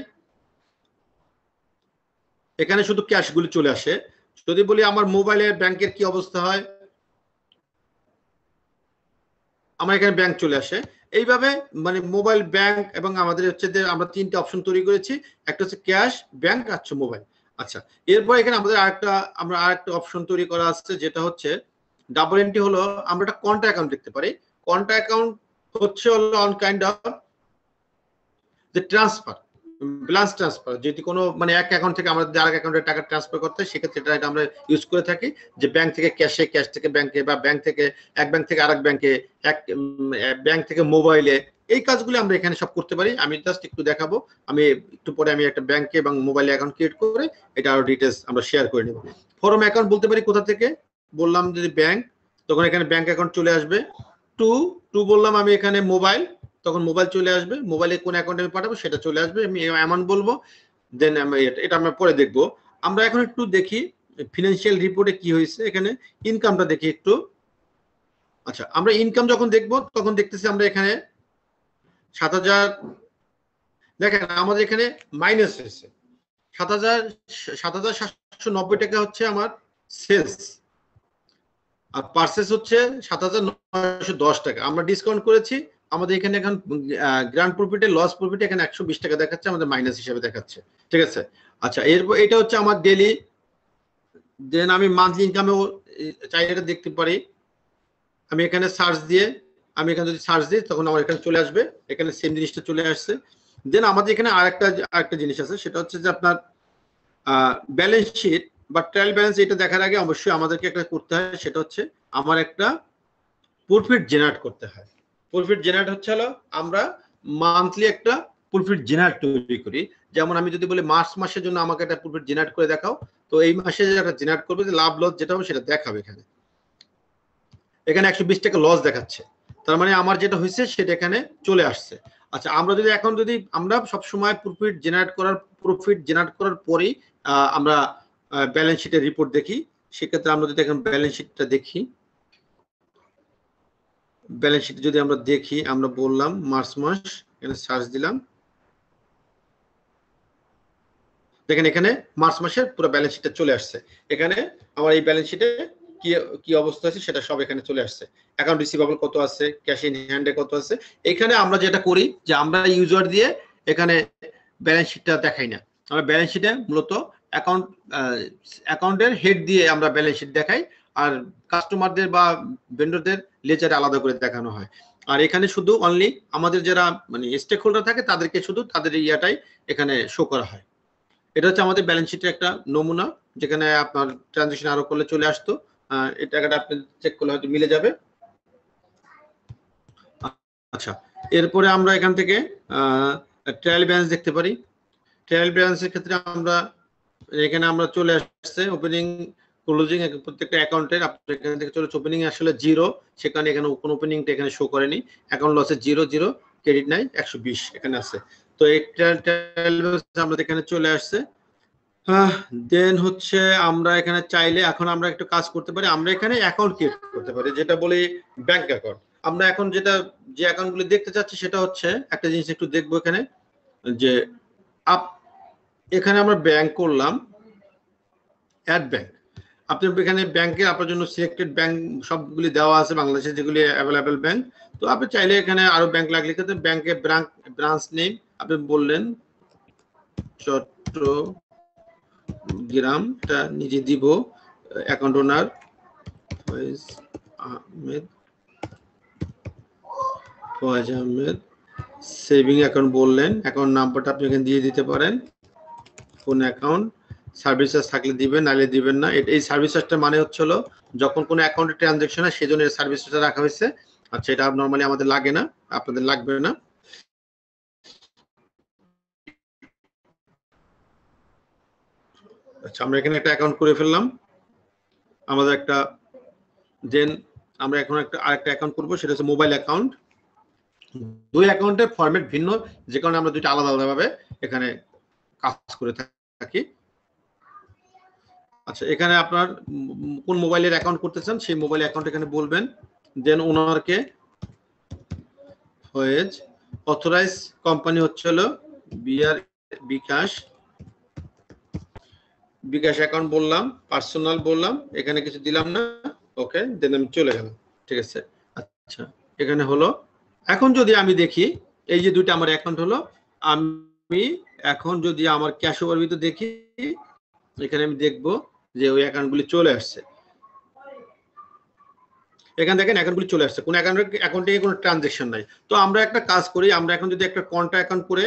এখানে শুধু ক্যাশ গুলি চলে আসে। যদি বলি আমার মোবাইলে ব্যাংকের কি অবস্থা হয়, আমার এখানে ব্যাংক চলে আসে। এইভাবে মানে মোবাইল, ব্যাংক এবং আমাদের হচ্ছে যে আমরা তিনটে অপশন তৈরি করেছি, একটা হচ্ছে ক্যাশ, ব্যাংক, আচ্ছা মোবাইল। আচ্ছা, এরপর এখানে আমাদের আরেকটা অপশন তৈরি করা আছে, যেটা হচ্ছে ডাবল এন্ট্রি। হলো আমরা একটা কন্টা অ্যাকাউন্ট দেখতে পারি। কন্টা অ্যাকাউন্ট হচ্ছে অন কাইন্ড অফ যে ট্রান্সফার, ব্যালেন্স ট্রান্সফার। যদি কোনো মানে এক অ্যাকাউন্ট থেকে আমাদের আরেক অ্যাকাউন্টে টাকা ট্রান্সফার করতে হয়, সেক্ষেত্রে এটা আমরা ইউজ করে থাকি। যে ব্যাংক থেকে ক্যাশে, ক্যাশ থেকে ব্যাংকে, বা ব্যাংক থেকে এক ব্যাংক থেকে আরেক ব্যাংকে, এক ব্যাংক থেকে মোবাইলে, এই কাজগুলো আমরা এখানে সব করতে পারি। আমি জাস্ট একটু দেখাবো। আমি একটু পরে আমি একটা ব্যাংকে এবং মোবাইলে অ্যাকাউন্ট ক্রিয়েট করে এটা আরো ডিটেলস আমরা শেয়ার করে নেব। ফরম অ্যাকাউন্ট বলতে পারি কোথা থেকে, বললাম যদি ব্যাংক, তখন এখানে ব্যাংক অ্যাকাউন্ট চলে আসবে। টু বললাম আমি এখানে মোবাইল, তখন মোবাইল চলে আসবে। মোবাইলে কোন অ্যাকাউন্টে আমি পাঠাবো সেটা চলে আসবে। আমি অ্যামাউন্ট বলবো, দেন এটা আমরা পরে দেখবো। আমরা এখন একটু দেখি ফিনান্সিয়াল রিপোর্টে কি হয়েছে। এখানে ইনকামটা দেখি একটু। আচ্ছা, আমরা ইনকাম যখন দেখবো তখন দেখতেছি আমরা এখানে ৭,০০০, দেখেন আমাদের এখানে মাইনাস হয়েছে ৭,৭৯০ টাকা হচ্ছে আমার সেলস, আর পারচেস হচ্ছে ৭,৯১০ টাকা। আমরা ডিসকাউন্ট করেছি, আমাদের এখানে এখন গ্র্যান্ড প্রফিটে, লস প্রফিটে এখানে ১২০ টাকা দেখাচ্ছে, আমাদের মাইনাস হিসেবে দেখাচ্ছে। ঠিক আছে। আচ্ছা, এরপর এটা হচ্ছে আমার ডেলি। দেন আমি মান্থলি ইনকামেও চাইলে এটা দেখতে পারি। আমি এখানে সার্চ দিয়ে, আমি এখানে যদি সার্চ দিই তখন আমার এখানে চলে আসবে, এখানে সেম জিনিসটা চলে আসছে। দেন আমাদের এখানে আরেকটা জিনিস আছে, সেটা হচ্ছে যে আপনার ব্যালেন্স শিট বা ট্রায়াল ব্যালেন্স। এটা দেখার আগে অবশ্যই আমাদেরকে একটা করতে হয়, সেটা হচ্ছে আমার একটা প্রফিট জেনারেট করতে হয়। প্রফিট জেনারেট হচ্ছে হলো আমরা মান্থলি একটা প্রফিট জেনারেট তৈরি করি। যেমন আমি যদি বলি মার্চ মাসের জন্য আমাকে একটা প্রফিট জেনারেট করে দেখাও, তো এই মাসে যেটা জেনারেট করবে, যে লাভ লস যেটা হবে সেটা দেখাবে। এখানে ১২০ টাকা লস দেখাচ্ছে, তার মানে আমার যেটা হয়েছে সেটা এখানে চলে আসছে। আচ্ছা, আমরা যদি এখন আমরা সবসময় প্রফিট জেনারেট করার পরেই আমরা ব্যালেন্স শিটের রিপোর্ট দেখি। সেক্ষেত্রে আমরা যদি এখন ব্যালেন্স শিটটা দেখি, ব্যালেন্স শিট যদি আমরা দেখি, আমরা বললাম মার্চ মাস, এখানে সার্চ দিলাম, দেখেন এখানে মার্চ মাসের পুরো ব্যালেন্স শিটটা চলে আসছে। এখানে আমার এই ব্যালেন্স শিটে কি অবস্থা আছে সেটা সব এখানে চলে আসছে। অ্যাকাউন্ট রিসিভেবল কত আছে, ক্যাশ ইন হ্যান্ডে কত আছে। এখানে আমরা যেটা করি যে আমরা ইউজার দিয়ে এখানে ব্যালেন্স শিটটা দেখাই না, আমরা ব্যালেন্স শিটে মূলত অ্যাকাউন্টের হেড দিয়ে আমরা ব্যালেন্স শিট দেখাই, আর কাস্টমারদের বা ভেন্ডরদের লেজারে আলাদা করে দেখানো হয়। আর এখানে শুধু অনলি আমাদের যারা মানে স্টেক হোল্ডার থাকে তাদেরকে শুধু তাদের ইয়াটাই এখানে শো করা হয়। এটা হচ্ছে আমাদের ব্যালেন্স শিটের একটা নমুনা, যেখানে আপনার ট্রানজাকশন আরো করলে চলে আসতো। এই টাকাটা আপনি চেক করলে হয়তো মিলে যাবে। আচ্ছা, এরপরে আমরা এখান থেকে ট্রায়াল ব্যালেন্স দেখতে পারি। ট্রায়াল ব্যালেন্সের ক্ষেত্রে এখানে আমরা চলে আসছে ওপেনিং, ক্লোজিং, প্রত্যেকটা অ্যাকাউন্টের আপনার এখান থেকে চলে। ওপেনিং আসলে 0, সেখানে এখানে ওপেন ওপেনিংটা এখানে শো করেনি। অ্যাকাউন্ট লসে 0, ক্রেডিট নাই 120 এখানে আছে। তো এই ট্রায়াল ব্যালেন্স আমাদের এখানে চলে আসছে। দেন হচ্ছে আমরা এখানে চাইলে এখন আমরা একটু কাজ করতে পারি, আমরা এখানে অ্যাকাউন্ট ক্রিয়েট করতে পারি, যেটা বলি ব্যাংক অ্যাকাউন্ট। আমরা এখন যে অ্যাকাউন্টগুলো দেখতে চাচ্ছি সেটা হচ্ছে একটা জিনিস একটু দেখবো এখানে, যে এখানে আমরা ব্যাংক করলাম, অ্যাড ব্যাংক। আপনি এখানে ব্যাংকে আপনার জন্য সিলেক্টেড ব্যাংক সবগুলি দেওয়া আছে বাংলাদেশে, যেগুলি অ্যাভেলেবেল ব্যাংক। তো আপনি চাইলে এখানে আরো ব্যাংক লাগলে কিন্তু ব্যাংকের ব্রাঞ্চ নেম আপনি বললেন চট্টগ্রামটা নিজে দিব, অ্যাকাউন্ট ওনার ফয়েজ আহমেদ, সেভিং অ্যাকাউন্ট বললেন, অ্যাকাউন্ট নাম্বারটা আপনি এখানে দিয়ে দিতে পারেন, কোন অ্যাকাউন্ট, সার্ভিস চার্জ থাকলে দিবেন, নাহলে দিবেন না। এই সার্ভিস চার্জটা মানে হচ্ছে হলো যখন কোনো অ্যাকাউন্টে ট্রানজাকশন হয় সেজন্য এই সার্ভিস চার্জটা রাখা হয়েছে। আচ্ছা, এটা নরমালি আমাদের লাগে না, আপনাদের লাগবে না। আচ্ছা, আমরা এখানে একটা অ্যাকাউন্ট করে ফেললাম। আমাদের একটা দেন আমরা এখন আরেকটা অ্যাকাউন্ট করবো, সেটা হচ্ছে মোবাইল অ্যাকাউন্ট। দুই অ্যাকাউন্টের ফরম্যাট ভিন্ন, যে কারণে আমরা দুইটা আলাদা আলাদাভাবে এখানে কাজ করে থাকি। আচ্ছা, এখানে আপনার কোন মোবাইলের অ্যাকাউন্ট করতে চান সেই মোবাইল অ্যাকাউন্ট এখানে বলবেন। দেন ওনারকে ফয়েজ, অথরাইজ কোম্পানি হচ্ছে হলো বিকাশ অ্যাকাউন্ট বললাম, পার্সোনাল বললাম, এখানে কিছু দিলাম না। ওকে, দেন আমি চলে গেলাম। ঠিক আছে। আচ্ছা, এখানে হলো। এখন যদি আমি দেখি এই যে দুইটা আমার অ্যাকাউন্ট হলো, আমি এখন যদি আমার ক্যাশ ওভারভিউ দেখি, এখানে আমি দেখব যে ওই অ্যাকাউন্টগুলি চলে আসছে। এখানে দেখেন অ্যাকাউন্টগুলি চলে আসছে, কোন অ্যাকাউন্টে কোনো ট্রানজাকশন নাই। তো আমরা একটা কাজ করি, আমরা এখন যদি একটা কন্টা অ্যাকাউন্ট করে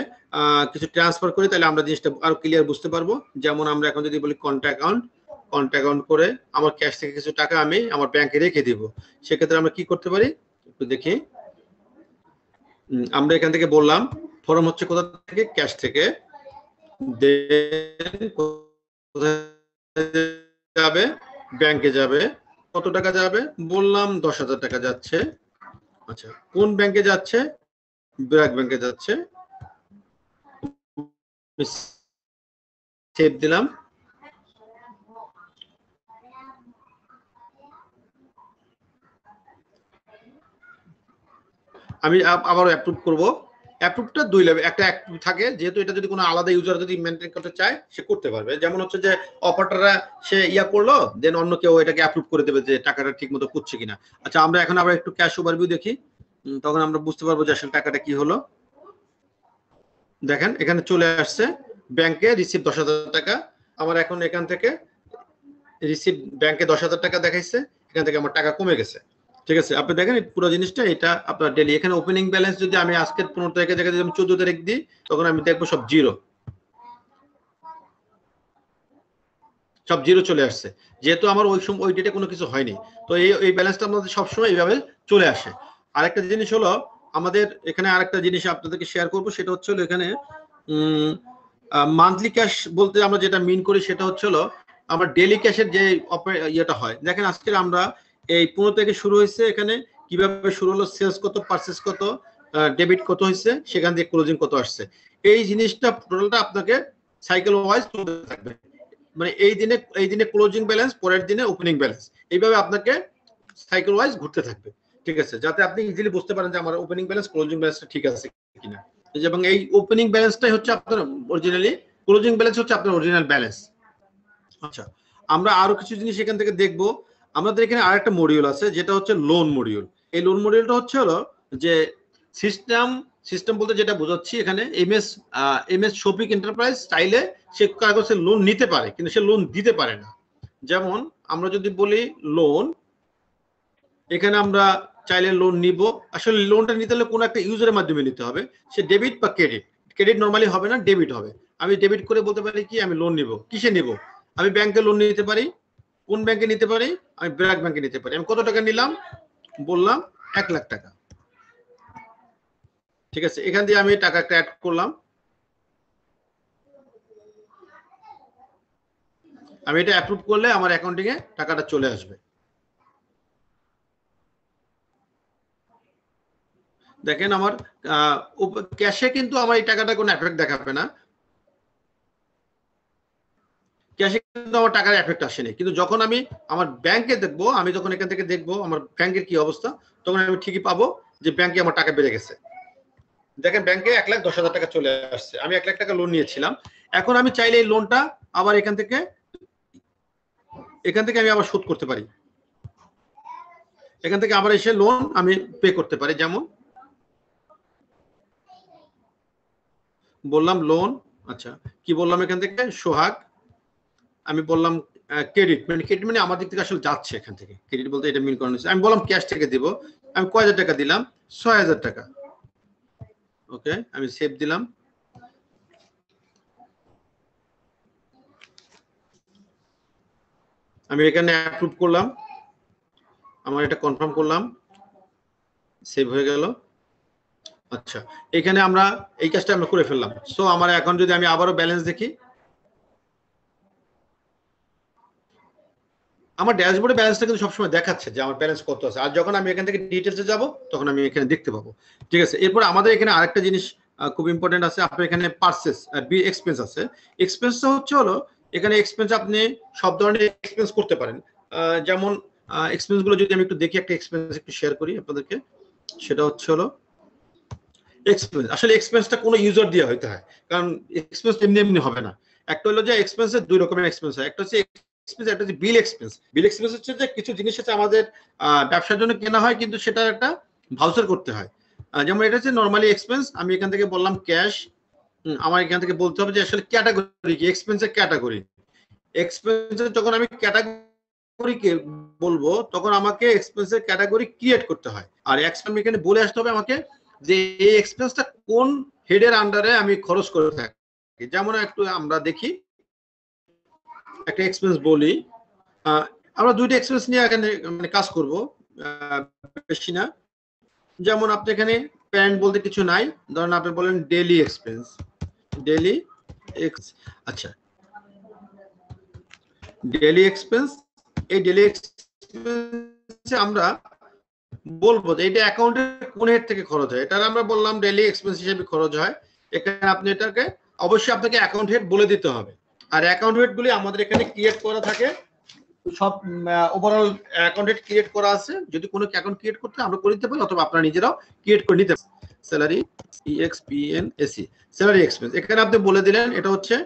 কিছু ট্রান্সফার করি, তাহলে আমরা জিনিসটা আরো ক্লিয়ার বুঝতে পারবো। যেমন আমরা এখন যদি বলি কন্টা অ্যাকাউন্ট করে আমার ক্যাশ থেকে কিছু টাকা আমি আমার ব্যাংকে রেখে দিব, সেক্ষেত্রে আমরা কি করতে পারি একটু দেখি। আমরা এখান থেকে বললাম ফর্ম হচ্ছে কোথা থেকে, ক্যাশ থেকে। দেন কোথায় যাবে, ব্যাংকে যাবে। কত টাকা যাবে বললাম 10,000 টাকা যাচ্ছে। আচ্ছা, কোন ব্যাংকে যাচ্ছে, ব্র্যাক ব্যাংকে যাচ্ছে। সেভ দিলাম। আমি আবারও অ্যাপ্রুভ করব। অ্যাপ্রুভটা দুই লেভেল, একটা অ্যাপ্রুভ থাকে, যেহেতু এটা যদি কোনো আলাদা ইউজার যদি মেনটেন করতে চায় সে করতে পারবে। যেমন হচ্ছে যে অপারেটররা সে করলো, দেন অন্য কেউ এটাকে অ্যাপ্রুভ করে দেবে যে টাকাটা ঠিক মতো করছে কিনা। আচ্ছা, আমরা এখন আবার একটু ক্যাশ ওভারভিউ দেখি, তখন আমরা বুঝতে পারবো যে আসলে টাকাটা কি হলো। দেখেন এখানে চলে আসছে ব্যাংকে রিসিভ 10,000 টাকা। আমার এখন এখান থেকে রিসিভ ব্যাংকে 10,000 টাকা দেখাইছে, এখান থেকে আমার টাকা কমে গেছে। ঠিক আছে, আপনি দেখেন পুরো জিনিসটা, এটা আপনার ডেলি। এখানে ওপেনিং ব্যালেন্স যদি আমি আজকের 15 তারিখে জায়গায় যদি আমি 14 তারিখ দিই, তখন আমি দেখবো সব জিরো চলে আসছে, যেহেতু আমার ওই ডেটে কোনো কিছু হয়নি। তো এই ব্যালেন্সটা আমাদের সবসময় এইভাবে চলে আসে। আরেকটা জিনিস হলো, আমাদের এখানে আরেকটা জিনিস আপনাদেরকে শেয়ার করবো, সেটা হচ্ছে হলো এখানে মান্থলি ক্যাশ বলতে আমরা যেটা মিন করি সেটা হচ্ছে হলো আমার ডেলি ক্যাশের যে ইয়েটা হয়। দেখেন আজকে আমরা এই 15 থেকে শুরু হয়েছে, এখানে কিভাবে শুরু হলো, সেলস কত, পারচেস কত, ডেবিট কত হয়েছে, সেখান থেকে ক্লোজিং কত আসছে। এই জিনিসটা টোটালটা আপনাকে সাইকেল ওয়াইজ চলতে থাকবে। মানে এই দিনে ক্লোজিং ব্যালেন্স, পরের দিনে ওপেনিং ব্যালেন্স, এইভাবে আপনাকে সাইকেল ওয়াইজ ঘুরতে থাকবে। ঠিক আছে, যাতে আপনি ইজিলি বুঝতে পারেন যে আমার ওপেনিং ব্যালেন্স ক্লোজিং ব্যালেন্সটা ঠিক আছে কিনা। এবং এই ওপেনিং ব্যালেন্সটাই হচ্ছে আপনার অরিজিনালি, ক্লোজিং ব্যালেন্স হচ্ছে আপনার অরিজিনাল ব্যালেন্স। আচ্ছা, আমরা আরো কিছু জিনিস এখান থেকে দেখব। আমাদের এখানে আরেকটা মডিউল আছে, যেটা হচ্ছে লোন মডিউল। এই লোন মডিউলটা হচ্ছে হলো যে সিস্টেম বলতে যেটা বোঝাচ্ছি, এখানে এমএস শফিক এন্টারপ্রাইজ চাইলে সে কাগজে লোন নিতে পারে, কিন্তু সে লোন দিতে পারে না। যেমন আমরা যদি বলি লোন, এখানে আমরা চাইলে লোন নিব, আসলে লোনটা নিতে হলে কোনো একটা ইউজারের মাধ্যমে নিতে হবে, সে ডেবিট বা ক্রেডিট নরমালি হবে না, ডেবিট হবে। আমি ডেবিট করে বলতে পারি কি আমি লোন নিব, কিসে নিব, আমি ব্যাংকে লোন নিতে পারি। কোন ব্যাংকে নিতে পারি, আমি ব্র্যাক ব্যাংকে নিতে পারি। আমি কত টাকা নিলাম বললাম 1 লাখ টাকা। ঠিক আছে, এখান দিয়ে আমি টাকা একটা অ্যাড করলাম। আমি এটা অ্যাপ্রুভ করলে আমার অ্যাকাউন্টিং এ টাকাটা চলে আসবে। দেখেন আমার ক্যাশে কিন্তু আমার এই টাকাটা কোনো এফেক্ট দেখাবে না, ক্যাশে কিন্তু আমার টাকার এফেক্ট আসেনি। কিন্তু যখন আমি আমার ব্যাংকে দেখবো, আমি যখন এখান থেকে দেখবো আমার ব্যাংকের কি অবস্থা, তখন আমি ঠিকই পাবো যে ব্যাংকে আমার টাকা বেড়ে গেছে। দেখেন ব্যাংকে 1,10,000 টাকা চলে আসছে, আমি 1 লাখ টাকা লোন নিয়েছিলাম। এখন আমি চাইলে এই লোনটা আবার এখান থেকে আমি আবার শোধ করতে পারি, এখান থেকে আবার এসে লোন আমি পে করতে পারি। যেমন বললাম লোন, আচ্ছা কি বললাম এখান থেকে, সোহাগ, আমি বললাম ক্রেডিট, মানে আমার দিক থেকে আসলে যাচ্ছে এখান থেকে, ক্রেডিট বলতে এটা মিন করানো হয়েছে। আমি বললাম ক্যাশ থেকে দিব, আমি কয় হাজার টাকা দিলাম, 6,000 টাকা। ওকে, আমি সেভ দিলাম। আমি এখানে অ্যাপ্রুভ করলাম, আমার এটা কনফার্ম করলাম, সেভ হয়ে গেল। আচ্ছা, এখানে আমরা এই কাজটা আমরা করে ফেললাম। সো আমার এখন যদি আমি আবারও ব্যালেন্স দেখি, আমার ড্যাশবোর্ডে ব্যালেন্সটা কিন্তু সবসময় দেখাচ্ছে যে আমার ব্যালেন্স কত আছে। আর যখন আমি এখান থেকে ডিটেলসে যাব তখন আমি এখানে দেখতে পাবো। ঠিক আছে, এরপর আমাদের এখানে আরেকটা জিনিস খুব ইম্পর্টেন্ট আছে। আপনার এখানে পারচেস এক্সপেন্স আছে। এক্সপেন্সটা হচ্ছে হলো এখানে এক্সপেন্স আপনি সব ধরনের এক্সপেন্স করতে পারেন। যেমন এক্সপেন্স গুলো যদি আমি একটু দেখি, একটা এক্সপেন্স একটু শেয়ার করি আপনাদেরকে। সেটা হচ্ছে হলো এক্সপেন্স। আসলে এক্সপেন্সটা কোনো ইউজার দিয়ে হইতে হয়, কারণ এক্সপেন্স এমনি এমনি হবে না। একটা হলো যে এক্সপেন্সের দুই রকমের এক্সপেন্স হয়, একটা হচ্ছে এক্সপেন্স, একটা হচ্ছে বিল এক্সপেন্স। বিল এক্সপেন্স হচ্ছে যে কিছু জিনিস হচ্ছে আমাদের ব্যবসার জন্য কেনা হয়, কিন্তু সেটা একটা ভাউচার করতে হয়। যেমন এটা হচ্ছে নরমালি এক্সপেন্স। আমি এখান থেকে বললাম ক্যাশ, আমার এখান থেকে বলতে হবে যে আসলে ক্যাটাগরি কি, এক্সপেন্সের ক্যাটাগরি। এক্সপেন্সের যখন আমি ক্যাটাগরিকে বলবো তখন আমাকে এক্সপেন্সের ক্যাটাগরি ক্রিয়েট করতে হয়। আর আমি এখানে বলে আসতে হবে আমাকে যে এই এক্সপেন্সটা কোন হেডের আন্ডারে আমি খরচ করে থাকি। যেমন একটু আমরা দেখি, একটা এক্সপেন্স বলি, আমরা দুইটা এক্সপেন্স নিয়ে এখানে মানে কাজ করব, বেশি না। যেমন আপনি এখানে প্যারেন্ট বলতে কিছু নাই, ধরেন আপনি বলেন ডেইলি এক্সপেন্স, ডেইলি আচ্ছা ডেইলি এক্সপেন্স। এই ডেইলি এক্সপেন্সে আমরা বলবো যে এটা অ্যাকাউন্টের কোন হেড থেকে খরচ হয়, এটা আমরা বললাম ডেইলি এক্সপেন্স হিসেবে খরচ হয়। এখানে আপনি এটাকে অবশ্যই আপনাকে অ্যাকাউন্ট হেড বলে দিতে হবে। আর অ্যাকাউন্ট হেড গুলি আমাদের এখানে ক্রিয়েট করা থাকে, সব ওভারঅল অ্যাকাউন্ট হেড ক্রিয়েট করা আছে। যদি কোনো অ্যাকাউন্ট ক্রিয়েট করতে আমরা করে দিতে পারি, অথবা আপনারা নিজেরাও ক্রিয়েট করে নিতে পারেন। স্যালারি EXPENSE, স্যালারি এক্সপেন্স, এখানে আপনি বলে দিলেন এটা হচ্ছে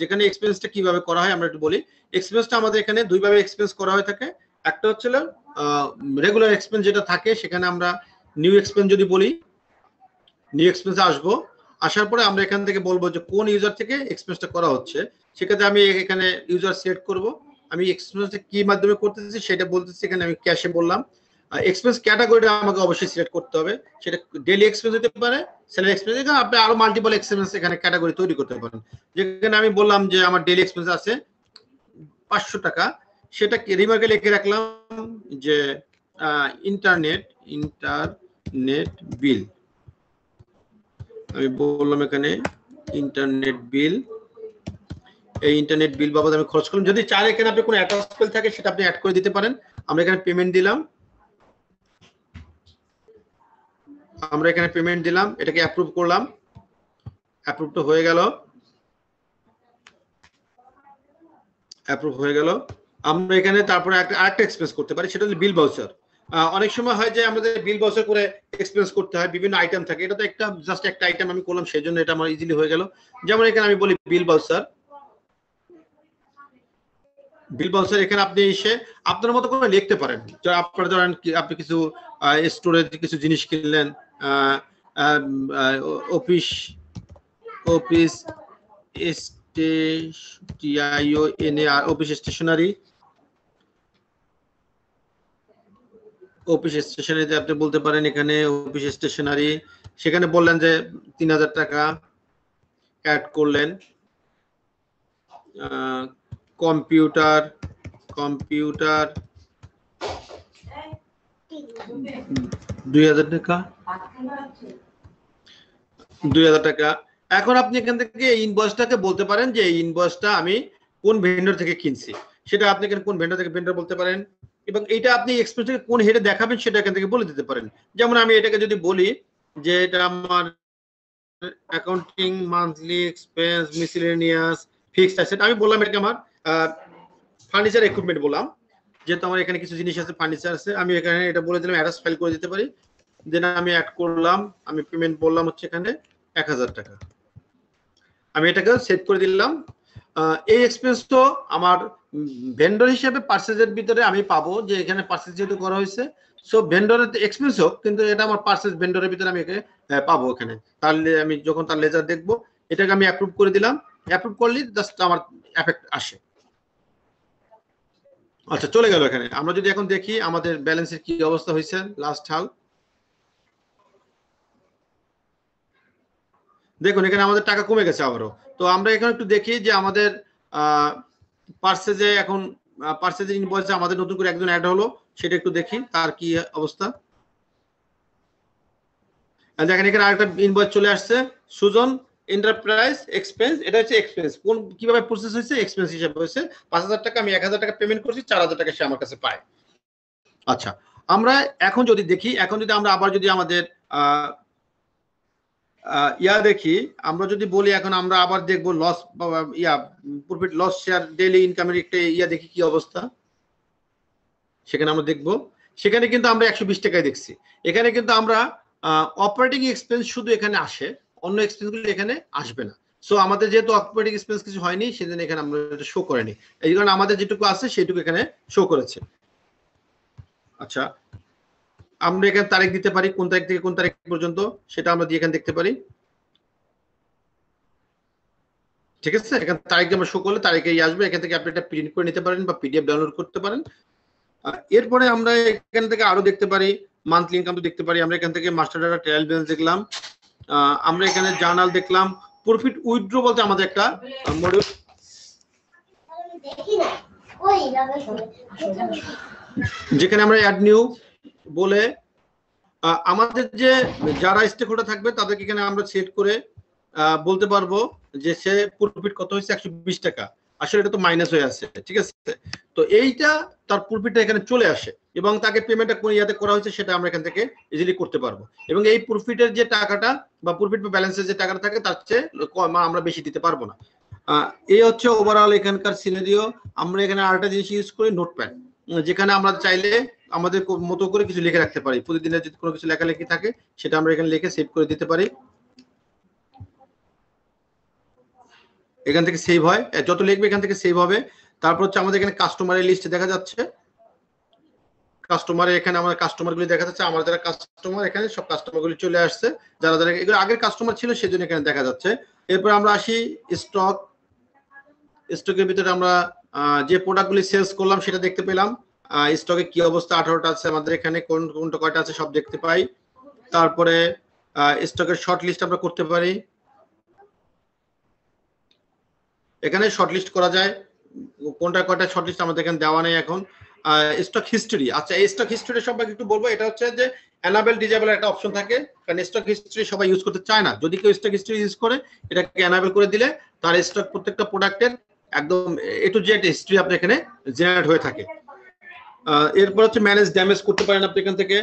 যেখানে এক্সপেন্সটা কিভাবে করা হয় আমরা একটু বলি। এক্সপেন্সটা আমাদের এখানে দুইভাবে এক্সপেন্স করা হয়ে থাকে। একটা হচ্ছে রেগুলার এক্সপেন্স যেটা থাকে, সেখানে আমরা নিউ এক্সপেন্স যদি বলি, নিউ এক্সপেন্সে আসবো। আসার পরে আমরা এখান থেকে বলবো যে কোন ইউজার থেকে এক্সপেন্সটা করা হচ্ছে। সেক্ষেত্রে আমি এখানে ইউজার সিলেক্ট করব। আমি এক্সপেন্সটা কি মাধ্যমে করতেছি সেটা বলতেছি, এখানে আমি ক্যাশে বললাম। এক্সপেন্স ক্যাটাগরিটা আমাকে অবশ্যই সিলেক্ট করতে হবে, সেটা ডেইলি এক্সপেন্স হতে পারে, স্যালারি এক্সপেন্স, এখানে আপনি আরো মাল্টিপল এক্সপেন্স এখানে ক্যাটাগরি তৈরি করতে পারেন। যেখানে আমি বললাম যে আমার ডেইলি এক্সপেন্স আছে 500 টাকা, সেটা রিমার্কে লিখে রাখলাম যে ইন্টারনেট বিল। আমি বললাম এখানে ইন্টারনেট বিল, এই ইন্টারনেট বিল বাবদ আমি খরচ করলাম। যদি চান এখানে আপনি কোনো অ্যাটাচমেন্ট থাকে সেটা আপনি অ্যাড করে দিতে পারেন। আমরা এখানে পেমেন্ট দিলাম, এটাকে অ্যাপ্রুভ করলাম, অ্যাপ্রুভ তো হয়ে গেল, অ্যাপ্রুভ হয়ে গেল। আমরা এখানে তারপরে আরেকটা এক্সপেন্স করতে পারি, সেটা হচ্ছে বিল ভাউচার। অনেক সময় হয় যে আমাদের বিল ভাউচার করে এক্সপেন্স করতে হয়, বিভিন্ন আইটেম থাকে। এটা তো জাস্ট একটা আইটেম আমি করলাম, সেই জন্য এটা আমার ইজিলি হয়ে গেল। যেমন এখানে আমি বলি বিল ভাউচার, বিল ভাউচার এখানে আপনি এসে আপনার মতো করে লিখতে পারেন। আপনার ধরেন আপনি কিছু স্টোরেজ কিছু জিনিস কিনলেন, অফিস অফিস স্টেশনারি, অফিস স্টেশনারিতে আপনি বলতে পারেন এখানে অফিস স্টেশনারি, সেখানে বললেন যে 3000 টাকা অ্যাড করলেন। কম্পিউটার 2000 টাকা, 2000 টাকা। এখন আপনি এখান থেকে ইনভয়েসটাকে বলতে পারেন যে এই ইনভয়েসটা আমি কোন ভেন্ডর থেকে কিনছি, সেটা আপনি এখানে কোন ভেন্ডর থেকে ভেন্ডর বলতে পারেন, এবং এটা আপনি এক্সপেন্সটাকে কোন হেডে দেখাবেন সেটা এখান থেকে বলে দিতে পারেন। যেমন আমি এটাকে যদি বলি যে এটা আমার accounting monthly expense miscellaneous fixed asset, আমি বললাম এটাকে আমার ফার্নিচার ইকুইপমেন্ট বললাম, যেহেতু আমার এখানে কিছু জিনিস আছে, ফার্নিচার আছে। আমি এখানে এটা বলে দিলাম, অ্যাড্রেস ফাইল করে দিতে পারি। দেন আমি অ্যাড করলাম, আমি পেমেন্ট বললাম হচ্ছে এখানে 1000 টাকা, আমি এটাকে সেট করে দিলাম। এই এক্সপেন্স তো আমার ভেন্ডর হিসেবে পার্সেজের ভিতরে আমি পাবো যে এখানে পার্সেজ যেহেতু করা হয়েছে, সো ভেন্ডরের এক্সপেন্স হোক, কিন্তু এটা আমার পার্সেজ ভেন্ডরের ভিতরে আমি পাবো এখানে। তাহলে আমি যখন তার লেজার দেখবো, এটাকে আমি অ্যাপ্রুভ করে দিলাম। অ্যাপ্রুভ করলে জাস্ট আমার এফেক্ট আসে। আচ্ছা, চলে গেল। এখানে আমরা যদি এখন দেখি আমাদের ব্যালেন্সের কি অবস্থা হয়েছে লাস্ট হাল, দেখুন এখানে আমাদের টাকা কমে গেছে আবারও। তো আমরা এখানে একটু দেখি যে আমাদের পার্সেজে এখন পারচেজ ইনভয়েসে আমাদের নতুন করে একজন অ্যাড হলো, সেটা একটু দেখি তার কি অবস্থা। দেখেন এখানে আরেকটা ইনভয়েস চলে আসছে, সুজন এন্টারপ্রাইজ এক্সপেন্স, এটা হচ্ছে এক্সপেন্স, কোন কিভাবে প্রসেস হয়েছে, এক্সপেন্স হিসেবে হয়েছে। 5,000 টাকা, আমি 1,000 টাকা পেমেন্ট করছি, 4,000 টাকা সে আমার কাছে পায়। আচ্ছা, আমরা এখন যদি দেখি, এখন যদি আমরা আবার যদি আমাদের ইয়া দেখি, আমরা যদি বলি এখন আমরা আবার দেখবো loss profit loss share daily ইনকামের একটা ইয়া দেখি কি অবস্থা। সেখানে আমরা দেখবো, সেখানে কিন্তু আমরা 120 টাকায় দেখছি। এখানে কিন্তু আমরা অপারেটিং এক্সপেন্স শুধু এখানে আসে, অন্য এক্সপেন্স গুলো এখানে আসবে না। সো আমাদের যেহেতু অপারেটিং এক্সপেন্স কিছু হয়নি, সেজন্য এখানে আমরা এটা শো করেনি। এই কারণে আমাদের যেটুকু আছে সেটুকু এখানে শো করেছে। আচ্ছা, আমরা এখানে তারিখ দিতে পারি, কোন তারিখ থেকে কোন তারিখ পর্যন্ত, সেটা আমরা দিয়ে এখানে দেখতে পারি। ঠিক আছে, এখানে তারিখ আমরা শো করলে তারিখে আসবে, এখান থেকে আপনি এটা প্রিন্ট করে নিতে পারেন বা পিডিএফ ডাউনলোড করতে পারেন। এরপরে আমরা এখান থেকে আরো দেখতে পারি, মান্থলি ইনকাম তো দেখতে পারি। আমরা এখান থেকে মাস্টার ডাটা ট্রায়াল ব্যালেন্স দেখলাম, আমরা এখানে জার্নাল দেখলাম, প্রফিট উইথড্র বলতে আমাদের একটা মডিউল, যেখানে আমরা অ্যাড নিউ বলে আমাদের যে যারা স্টেক হোল্ডার থাকবে তাদেরকে এখানে আমরা সেট করে বলতে পারবো যে সে প্রফিট কত হয়েছে, 120 টাকা। আসলে এটা তো মাইনাস হয়ে আছে, ঠিক আছে। তো এইটা তার প্রফিটটা এখানে চলে আসে এবং তাকে পেমেন্টটা কোন ইয়াতে করা হয়েছে সেটা আমরা এখান থেকে ইজিলি করতে পারবো। এবং এই প্রফিটের যে টাকাটা বা প্রফিট বা ব্যালেন্সের যে টাকাটা থাকে তার চেয়ে আমরা বেশি দিতে পারবো না। এই হচ্ছে ওভারঅল এখানকার সিনারিও। আমরা এখানে আরেকটা জিনিস ইউজ করি, নোটপ্যাড, যেখানে আমরা চাইলে আমাদের মতো করে কিছু লিখে রাখতে পারি। প্রতিদিনের যদি কোনো কিছু লেখালেখি থাকে সেটা আমরা এখানে লিখে সেভ করে দিতে পারি। এখান থেকে সেভ হয়, যত লিখবে এখান থেকে সেভ হবে। তারপর হচ্ছে আমাদের এখানে কাস্টমারের লিস্ট দেখা যাচ্ছে, কাস্টমারের এখানে আমাদের কাস্টমারগুলি দেখা যাচ্ছে, আমার যারা কাস্টমার এখানে সব কাস্টমারগুলি চলে আসছে, যারা যারা এগুলো আগের কাস্টমার ছিল সেজন্য এখানে দেখা যাচ্ছে। এরপর আমরা আসি স্টক, স্টকের ভিতরে আমরা যে প্রোডাক্টগুলি সেলস করলাম সেটা দেখতে পেলাম। স্টকে কি অবস্থা, 18টা আছে আমাদের এখানে, কোনটা কয়টা আছে সব দেখতে পাই। তারপরে স্টকের শর্ট লিস্ট আমরা করতে পারি, এখানে শর্ট লিস্ট করা যায়, কোনটা কয়টা শর্ট লিস্ট আমাদের এখানে দেওয়া নেই এখন। স্টক হিস্ট্রি, আচ্ছা এই স্টক হিস্ট্রি সম্পর্কে একটু বলবো। এটা হচ্ছে যে এনাবেল ডিজেবল একটা অপশন থাকে, কারণ স্টক হিস্ট্রি সবাই ইউজ করতে চায় না। যদি কেউ স্টক হিস্ট্রি ইউজ করে, এটাকে এনাবেল করে দিলে তার স্টক প্রত্যেকটা প্রোডাক্টের একদম এ টু জেড হিস্ট্রি আপনার এখানে জেনারেট হয়ে থাকে। এরপর হচ্ছে ম্যানেজ ড্যামেজ করতে পারেন আপনি এখান থেকে।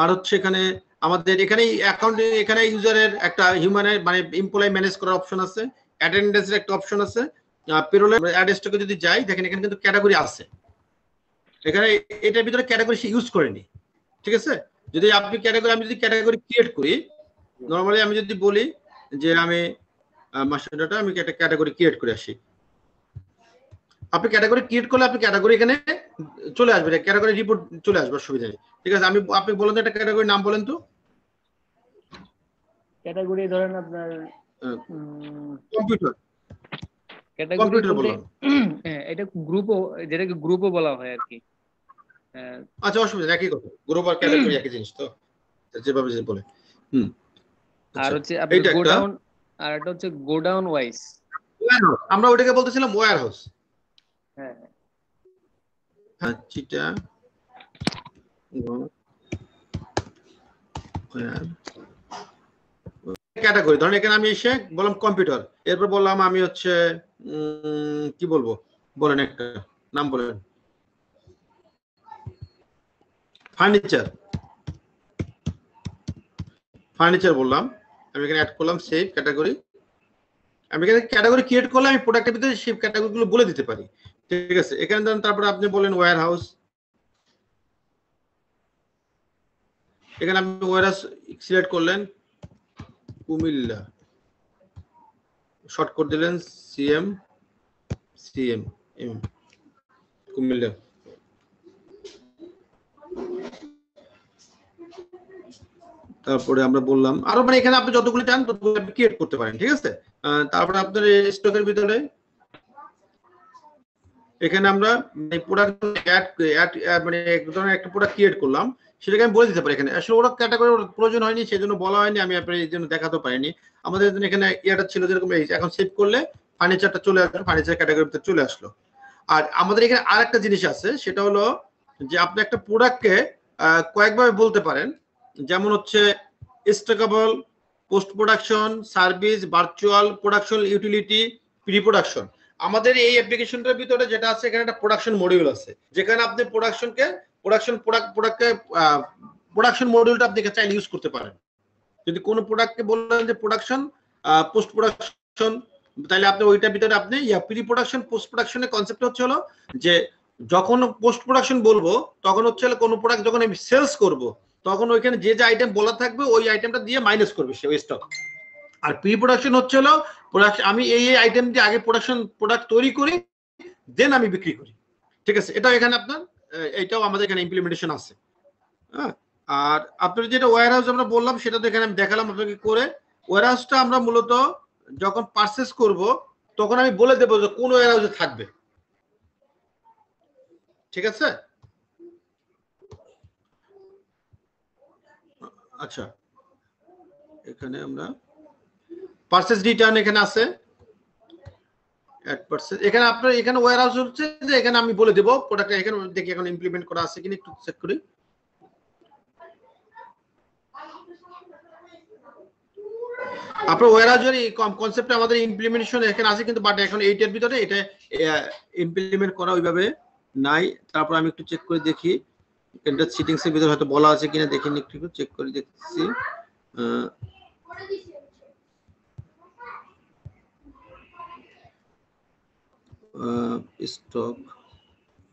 আর হচ্ছে এখানে আমাদের এখানে অ্যাকাউন্টে এখানে ইউজারের একটা হিউম্যানের মানে এমপ্লয়ি ম্যানেজ করার অপশন আছে, অ্যাটেন্ডেন্সের একটা অপশন আছে, পেরোলে অ্যাড স্টকে যদি যাই দেখেন এখানে কিন্তু ক্যাটাগরি আছে। এখানে এটার ভিতরে ক্যাটাগরি সে ইউজ করেনি, ঠিক আছে। যদি আপনি ক্যাটাগরি, আমি যদি ক্যাটাগরি ক্রিয়েট করি, নরমালি আমি যদি বলি যে আমি মাস্টার ডাটা, আমি একটা ক্যাটাগরি ক্রিয়েট করে আসি। আপনি ক্যাটাগরি ক্রিয়েট করলে আপনি ক্যাটাগরি এখানে চলে আসবে, ক্যাটাগরি রিপোর্ট চলে আসবে, অসুবিধা নেই, ঠিক আছে। আমি আপনি বলেন তো একটা ক্যাটাগরির নাম বলেন তো। ক্যাটাগরি ধরেন আপনার কম্পিউটার, ক্যাটাগরি বলতে এটা গ্রুপও, যেটাকে গ্রুপও বলা হয় আর কি। আচ্ছা অসুবিধা নেই, একই কথা, গ্রুপ আর ক্যাটাগরি একই জিনিস তো, যেভাবে যে বলে। আর হচ্ছে আপনি গোডাউন, আর এটা হচ্ছে গোডাউন ওয়াইজ, আমরা ওটাকে বলতেছিলাম ওয়্যার হাউস। হ্যাঁ চিটা ক্যাটাগরি। ধরেন এখানে আমি এসে বললাম কম্পিউটার, এরপর বললাম আমি হচ্ছে কি বলবো, বলেন একটা নাম বলেন, ফার্নিচার, ফার্নিচার বললাম। আমি এখানে অ্যাড করলাম সেভ ক্যাটাগরি। আমি এখানে ক্যাটাগরি ক্রিয়েট করলে আমি প্রোডাক্টের ভিতরে সেই ক্যাটাগরিগুলো বলে দিতে পারি, ঠিক আছে। এখানে ধরেন তারপরে আপনি বলেন ওয়্যার হাউস, এখানে আপনি ওয়্যার হাউস সিলেক্ট করলেন, কুমিল্লা, শর্ট কোড দিলেন সিএম, কুমিল্লা। তারপরে আমরা বললাম আরো, মানে এখানে আপনি যতগুলো চান ততগুলো আপনি ক্রিয়েট করতে পারেন, ঠিক আছে। তারপরে আপনার স্টকের ভিতরে এখানে আমরা প্রোডাক্ট মানে এক ধরনের একটা প্রোডাক্ট ক্রিয়েট করলাম, সেটাকে আমি বলে দিতে পারি। এখানে আসলে ওরা ক্যাটাগরি প্রয়োজন হয়নি, সেজন্য বলা হয়নি, আমি আপনার এই জন্য দেখাতে পারিনি। আমাদের এখানে ইয়াটা ছিল যেরকম, এখন সেভ করলে ফার্নিচারটা চলে আসলো, ফার্নিচার ক্যাটাগরিতে চলে আসলো। আর আমাদের এখানে আরেকটা জিনিস আছে, সেটা হলো যে আপনি একটা প্রোডাক্টকে কয়েকভাবে বলতে পারেন, যেমন হচ্ছে stockable, post production, service, virtual, production utility, pre production. আমাদের এই অ্যাপ্লিকেশনটার ভিতরে যেটা আছে, এখানে একটা প্রোডাকশন মডিউল আছে, যেখানে আপনি প্রোডাকশন মডিউলটা আপনি চাইলে ইউজ করতে পারেন। যদি কোনো প্রোডাক্টকে বললেন যে প্রোডাকশন, পোস্ট প্রোডাকশন, তাহলে আপনি ওইটার ভিতরে আপনি প্রি প্রোডাকশন, পোস্ট প্রোডাকশনের কনসেপ্ট হচ্ছে হলো যে যখন পোস্ট প্রোডাকশন বলবো তখন হচ্ছে কোনো প্রোডাক্ট যখন আমি সেলস করব তখন ওইখানে যে যে আইটেম বলা থাকবে ওই আইটেমটা দিয়ে মাইনাস করবে সে স্টক। আর প্রি প্রোডাকশন হচ্ছে হলো আমি এই আইটেম দিয়ে আগে প্রোডাক্ট তৈরি করি, দেন আমি বিক্রি করি। ঠিক আছে, এটা এখানে আপনার এইটাও আমাদের এখানে ইমপ্লিমেন্টেশন আছে। হ্যাঁ, আর আপনার যেটা ওয়্যার হাউস আমরা বললাম সেটা তো এখানে আমি দেখালাম আপনাকে করে। ওয়্যার হাউসটা আমরা মূলত যখন পারচেস করব তখন আমি বলে দেবো যে কোন ওয়্যার হাউসে থাকবে। ঠিক আছে, আচ্ছা এখানে আমরা পারচেস রিটার্ন এখানে আছে, এখানে আপনার এখানে ওয়্যার হাউস হচ্ছে যে এখানে আমি বলে দেবো প্রোডাক্ট, এখানে দেখি এখন ইমপ্লিমেন্ট করা আছে কিনা, একটু চেক করি। আপনার ওয়্যার হাউসের কনসেপ্ট আমাদের ইমপ্লিমেন্টেশন এখানে আছে, কিন্তু বাট এখন এইটার ভিতরে এটা ইমপ্লিমেন্ট করা ওইভাবে নাই। তারপর আমি একটু চেক করে দেখি এটা সেটিংস এর ভিতরে হয়তো বলা আছে কিনা, দেখি একটু চেক করে দেখছি। Stock,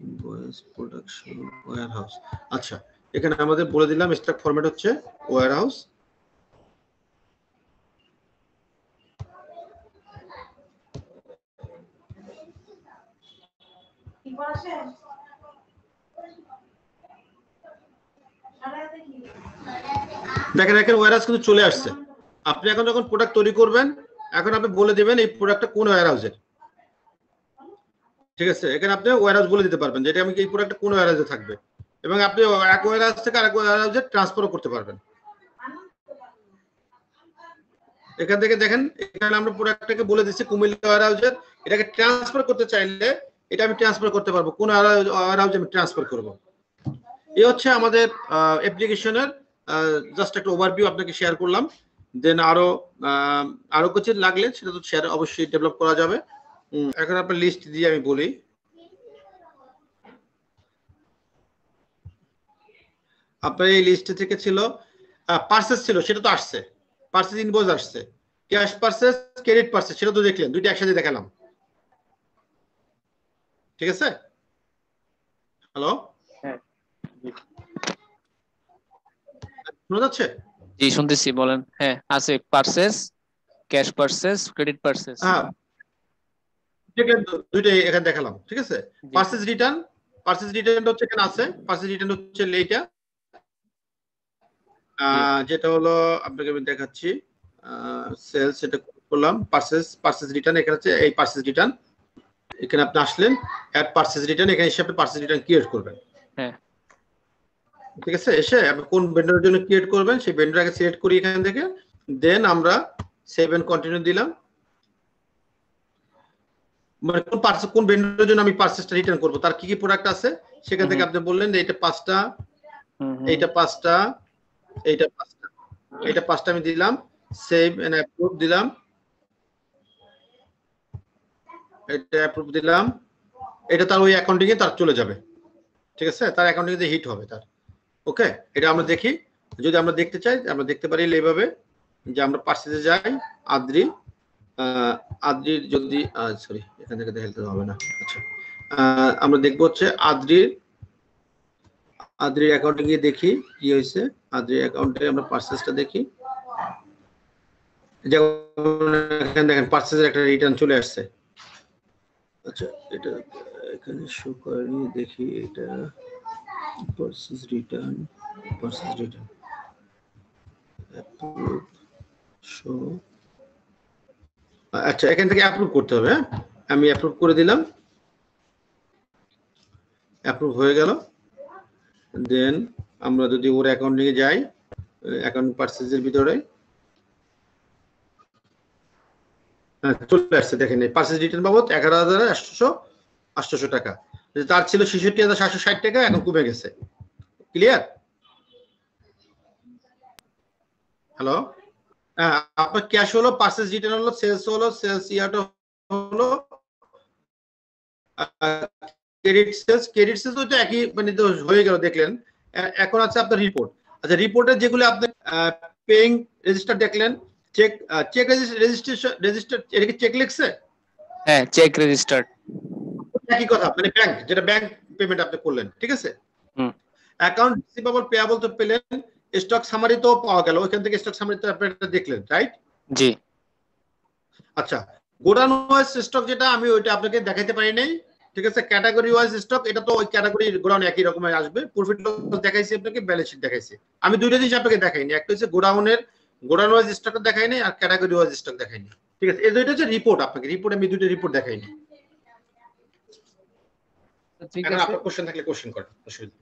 invoice, production, warehouse. আচ্ছা, এখানে আমাদের বলে দিলাম স্টক ফরম্যাট হচ্ছে ওয়্যার হাউস। দেখেন এখানে ওয়্যার হাউস কিন্তু চলে আসছে। আপনি এখন যখন প্রোডাক্ট তৈরি করবেন এখন আপনি বলে দিবেন এই প্রোডাক্টটা কোন ওয়্যার হাউসের। ঠিক আছে, এখানে আপনি ওয়্যার হাউস বলে দিতে পারবেন যেটা আমি এই প্রোডাক্টটা কোন ওয়্যার হাউসে থাকবে, এবং আপনি এক ওয়্যার হাউস থেকে আরেক ওয়্যার হাউসে ট্রান্সফারও করতে পারবেন। এখান থেকে দেখেন এখানে আমরা প্রোডাক্টটাকে বলে দিচ্ছি কুমিল্লা ওয়্যার হাউসের। এটাকে ট্রান্সফার করতে চাইলে এটা আমি ট্রান্সফার করতে পারবো, কোন ওয়্যার হাউসে আমি ট্রান্সফার করব। এই হচ্ছে আমাদের অ্যাপ্লিকেশনের জাস্ট একটা ওভারভিউ আপনাকে শেয়ার করলাম। দেন আরো কিছু লাগলে সেটা তো শেয়ার অবশ্যই ডেভেলপ করা যাবে। এখন আপনার লিস্ট দিয়ে আমি বলি, আপনার এই লিস্ট থেকে ছিল পারচেজ ছিল, সেটা তো আসছে, পারচেজ ইনভয়েস আসছে, ক্যাশ পারচেজ, ক্রেডিট পারচেজ, সেটা তো দেখলেন, দুইটা একসাথে দেখালাম। ঠিক আছে, হ্যালো, শোনা যাচ্ছে? জি শুনতেছি, বলেন। হ্যাঁ আছে, purchase, cash purchase, credit purchase. হ্যাঁ, দুইটাই এখানে দেখালাম। ঠিক আছে, পারচেজ রিটার্ন হচ্ছে এখানে আছে, পারচেজ রিটার্ন হচ্ছে এইটা, যেটা হলো আপনাকে আমি দেখাচ্ছি। সেলস এটা করলাম, পারচেজ রিটার্ন এখানে আছে, এই পারচেজ রিটার্ন এখানে আপনি আসলেন, অ্যাড পারচেজ রিটার্ন, এখানে এসে আপনি পারচেজ রিটার্ন ক্রিয়েট করবেন। হ্যাঁ, ঠিক আছে, এসে আপনি কোন ভেন্ডরের জন্য ক্রিয়েট করবেন সেই ভেন্ডরকে সিলেক্ট করি এখান থেকে, দেন আমরা সেভ এন্ড কন্টিনিউ দিলাম। মানে কোন ভেন্ডরের জন্য আমি পারচেজটা রিটার্ন করব, তার কি কি প্রোডাক্ট আছে সেখান থেকে আপনি বললেন যে এটা 5টা, এইটা 5টা, এইটা 5টা, এটা 5টা আমি দিলাম, সেভ এন্ড অ্যাপ্রুভ দিলাম, এটা অ্যাপ্রুভ দিলাম, এটা তার ওই অ্যাকাউন্টিং এ তার চলে যাবে। ঠিক আছে, তার অ্যাকাউন্টিং এ হিট হবে তার। ওকে, এটা আমরা দেখি, যদি আমরা দেখতে চাই আমরা দেখতে পারি এইভাবে যে আমরা পারচেজে যাই, আদ্রির যদি সরি এখান থেকে দেখতে হবে না। আচ্ছা, আমরা দেখবো হচ্ছে আদ্রির অ্যাকাউন্টে গিয়ে দেখি কি হয়েছে। আদ্রির অ্যাকাউন্টে আমরা পারচেজটা দেখি, যেমন এখানে দেখেন পারচেজের একটা রিটার্ন চলে আসছে। আচ্ছা, এটা এখানে শো করেনি, দেখি এটা পারচেজ রিটার্ন অ্যাপ্রুভ শো। আচ্ছা, এখান থেকে অ্যাপ্রুভ করতে হবে। হ্যাঁ, আমি অ্যাপ্রুভ করে দিলাম, অ্যাপ্রুভ হয়ে গেল। দেন আমরা যদি ওর অ্যাকাউন্টিং এ যাই, অ্যাকাউন্ট পারচেজের ভিতরে চলে আসছে, দেখেন এই পারচেজ রিটার্ন বাবদ 11,800 800 টাকা, তার ছিল 66,760 টাকা, এখন কমে গেছে। ক্লিয়ার? হ্যালো, হ্যাঁ, আপনার ক্যাশ হলো, পারচেজ রিটার্ন হলো, সেলস হলো, সেলস ইয়ার্ড হলো, ক্রেডিট সেলস তো একই, মানে তো হয়ে গেল দেখলেন। এখন আছে আপনার রিপোর্ট। আচ্ছা, রিপোর্টের যেগুলো আপনি পেইং রেজিস্টার দেখলেন, চেক চেক রেজিস্টার এটা কি চেক লিখছে? হ্যাঁ, চেক রেজিস্টার্ড। একই কথা, মানে ব্যাংক, যেটা ব্যাংক পেমেন্ট আপনি করলেন, ঠিক আছে। অ্যাকাউন্ট রিসিভেবল পেয়াবল তো পেলেন, স্টক সামারি তো পাওয়া গেল, ওইখান থেকে স্টক সামারি তো আপনারা দেখলেন, রাইট? জি। আচ্ছা, গোডাউন ওয়াইজ স্টক যেটা আমি ওইটা আপনাকে দেখাইতে পারি নাই, ঠিক আছে। ক্যাটাগরি ওয়াইজ স্টক এটা তো ওই ক্যাটাগরি গোডাউন একই রকমের আসবে। প্রফিট লস দেখাইছি আপনাকে, ব্যালেন্স শিট দেখাইছি। আমি দুইটা জিনিস আপনাকে দেখাইনি, একটা হচ্ছে গোডাউন ওয়াইজ স্টক দেখাইনি, আর ক্যাটাগরি ওয়াইজ স্টক দেখাইনি, ঠিক আছে। এই দুইটা হচ্ছে রিপোর্ট, আপনাকে রিপোর্ট আমি দুইটা রিপোর্ট দেখাইনি। ঠিক এখন আছে, আপনার কোশ্চেন থাকলে কোশ্চেন করেন, অসুবিধা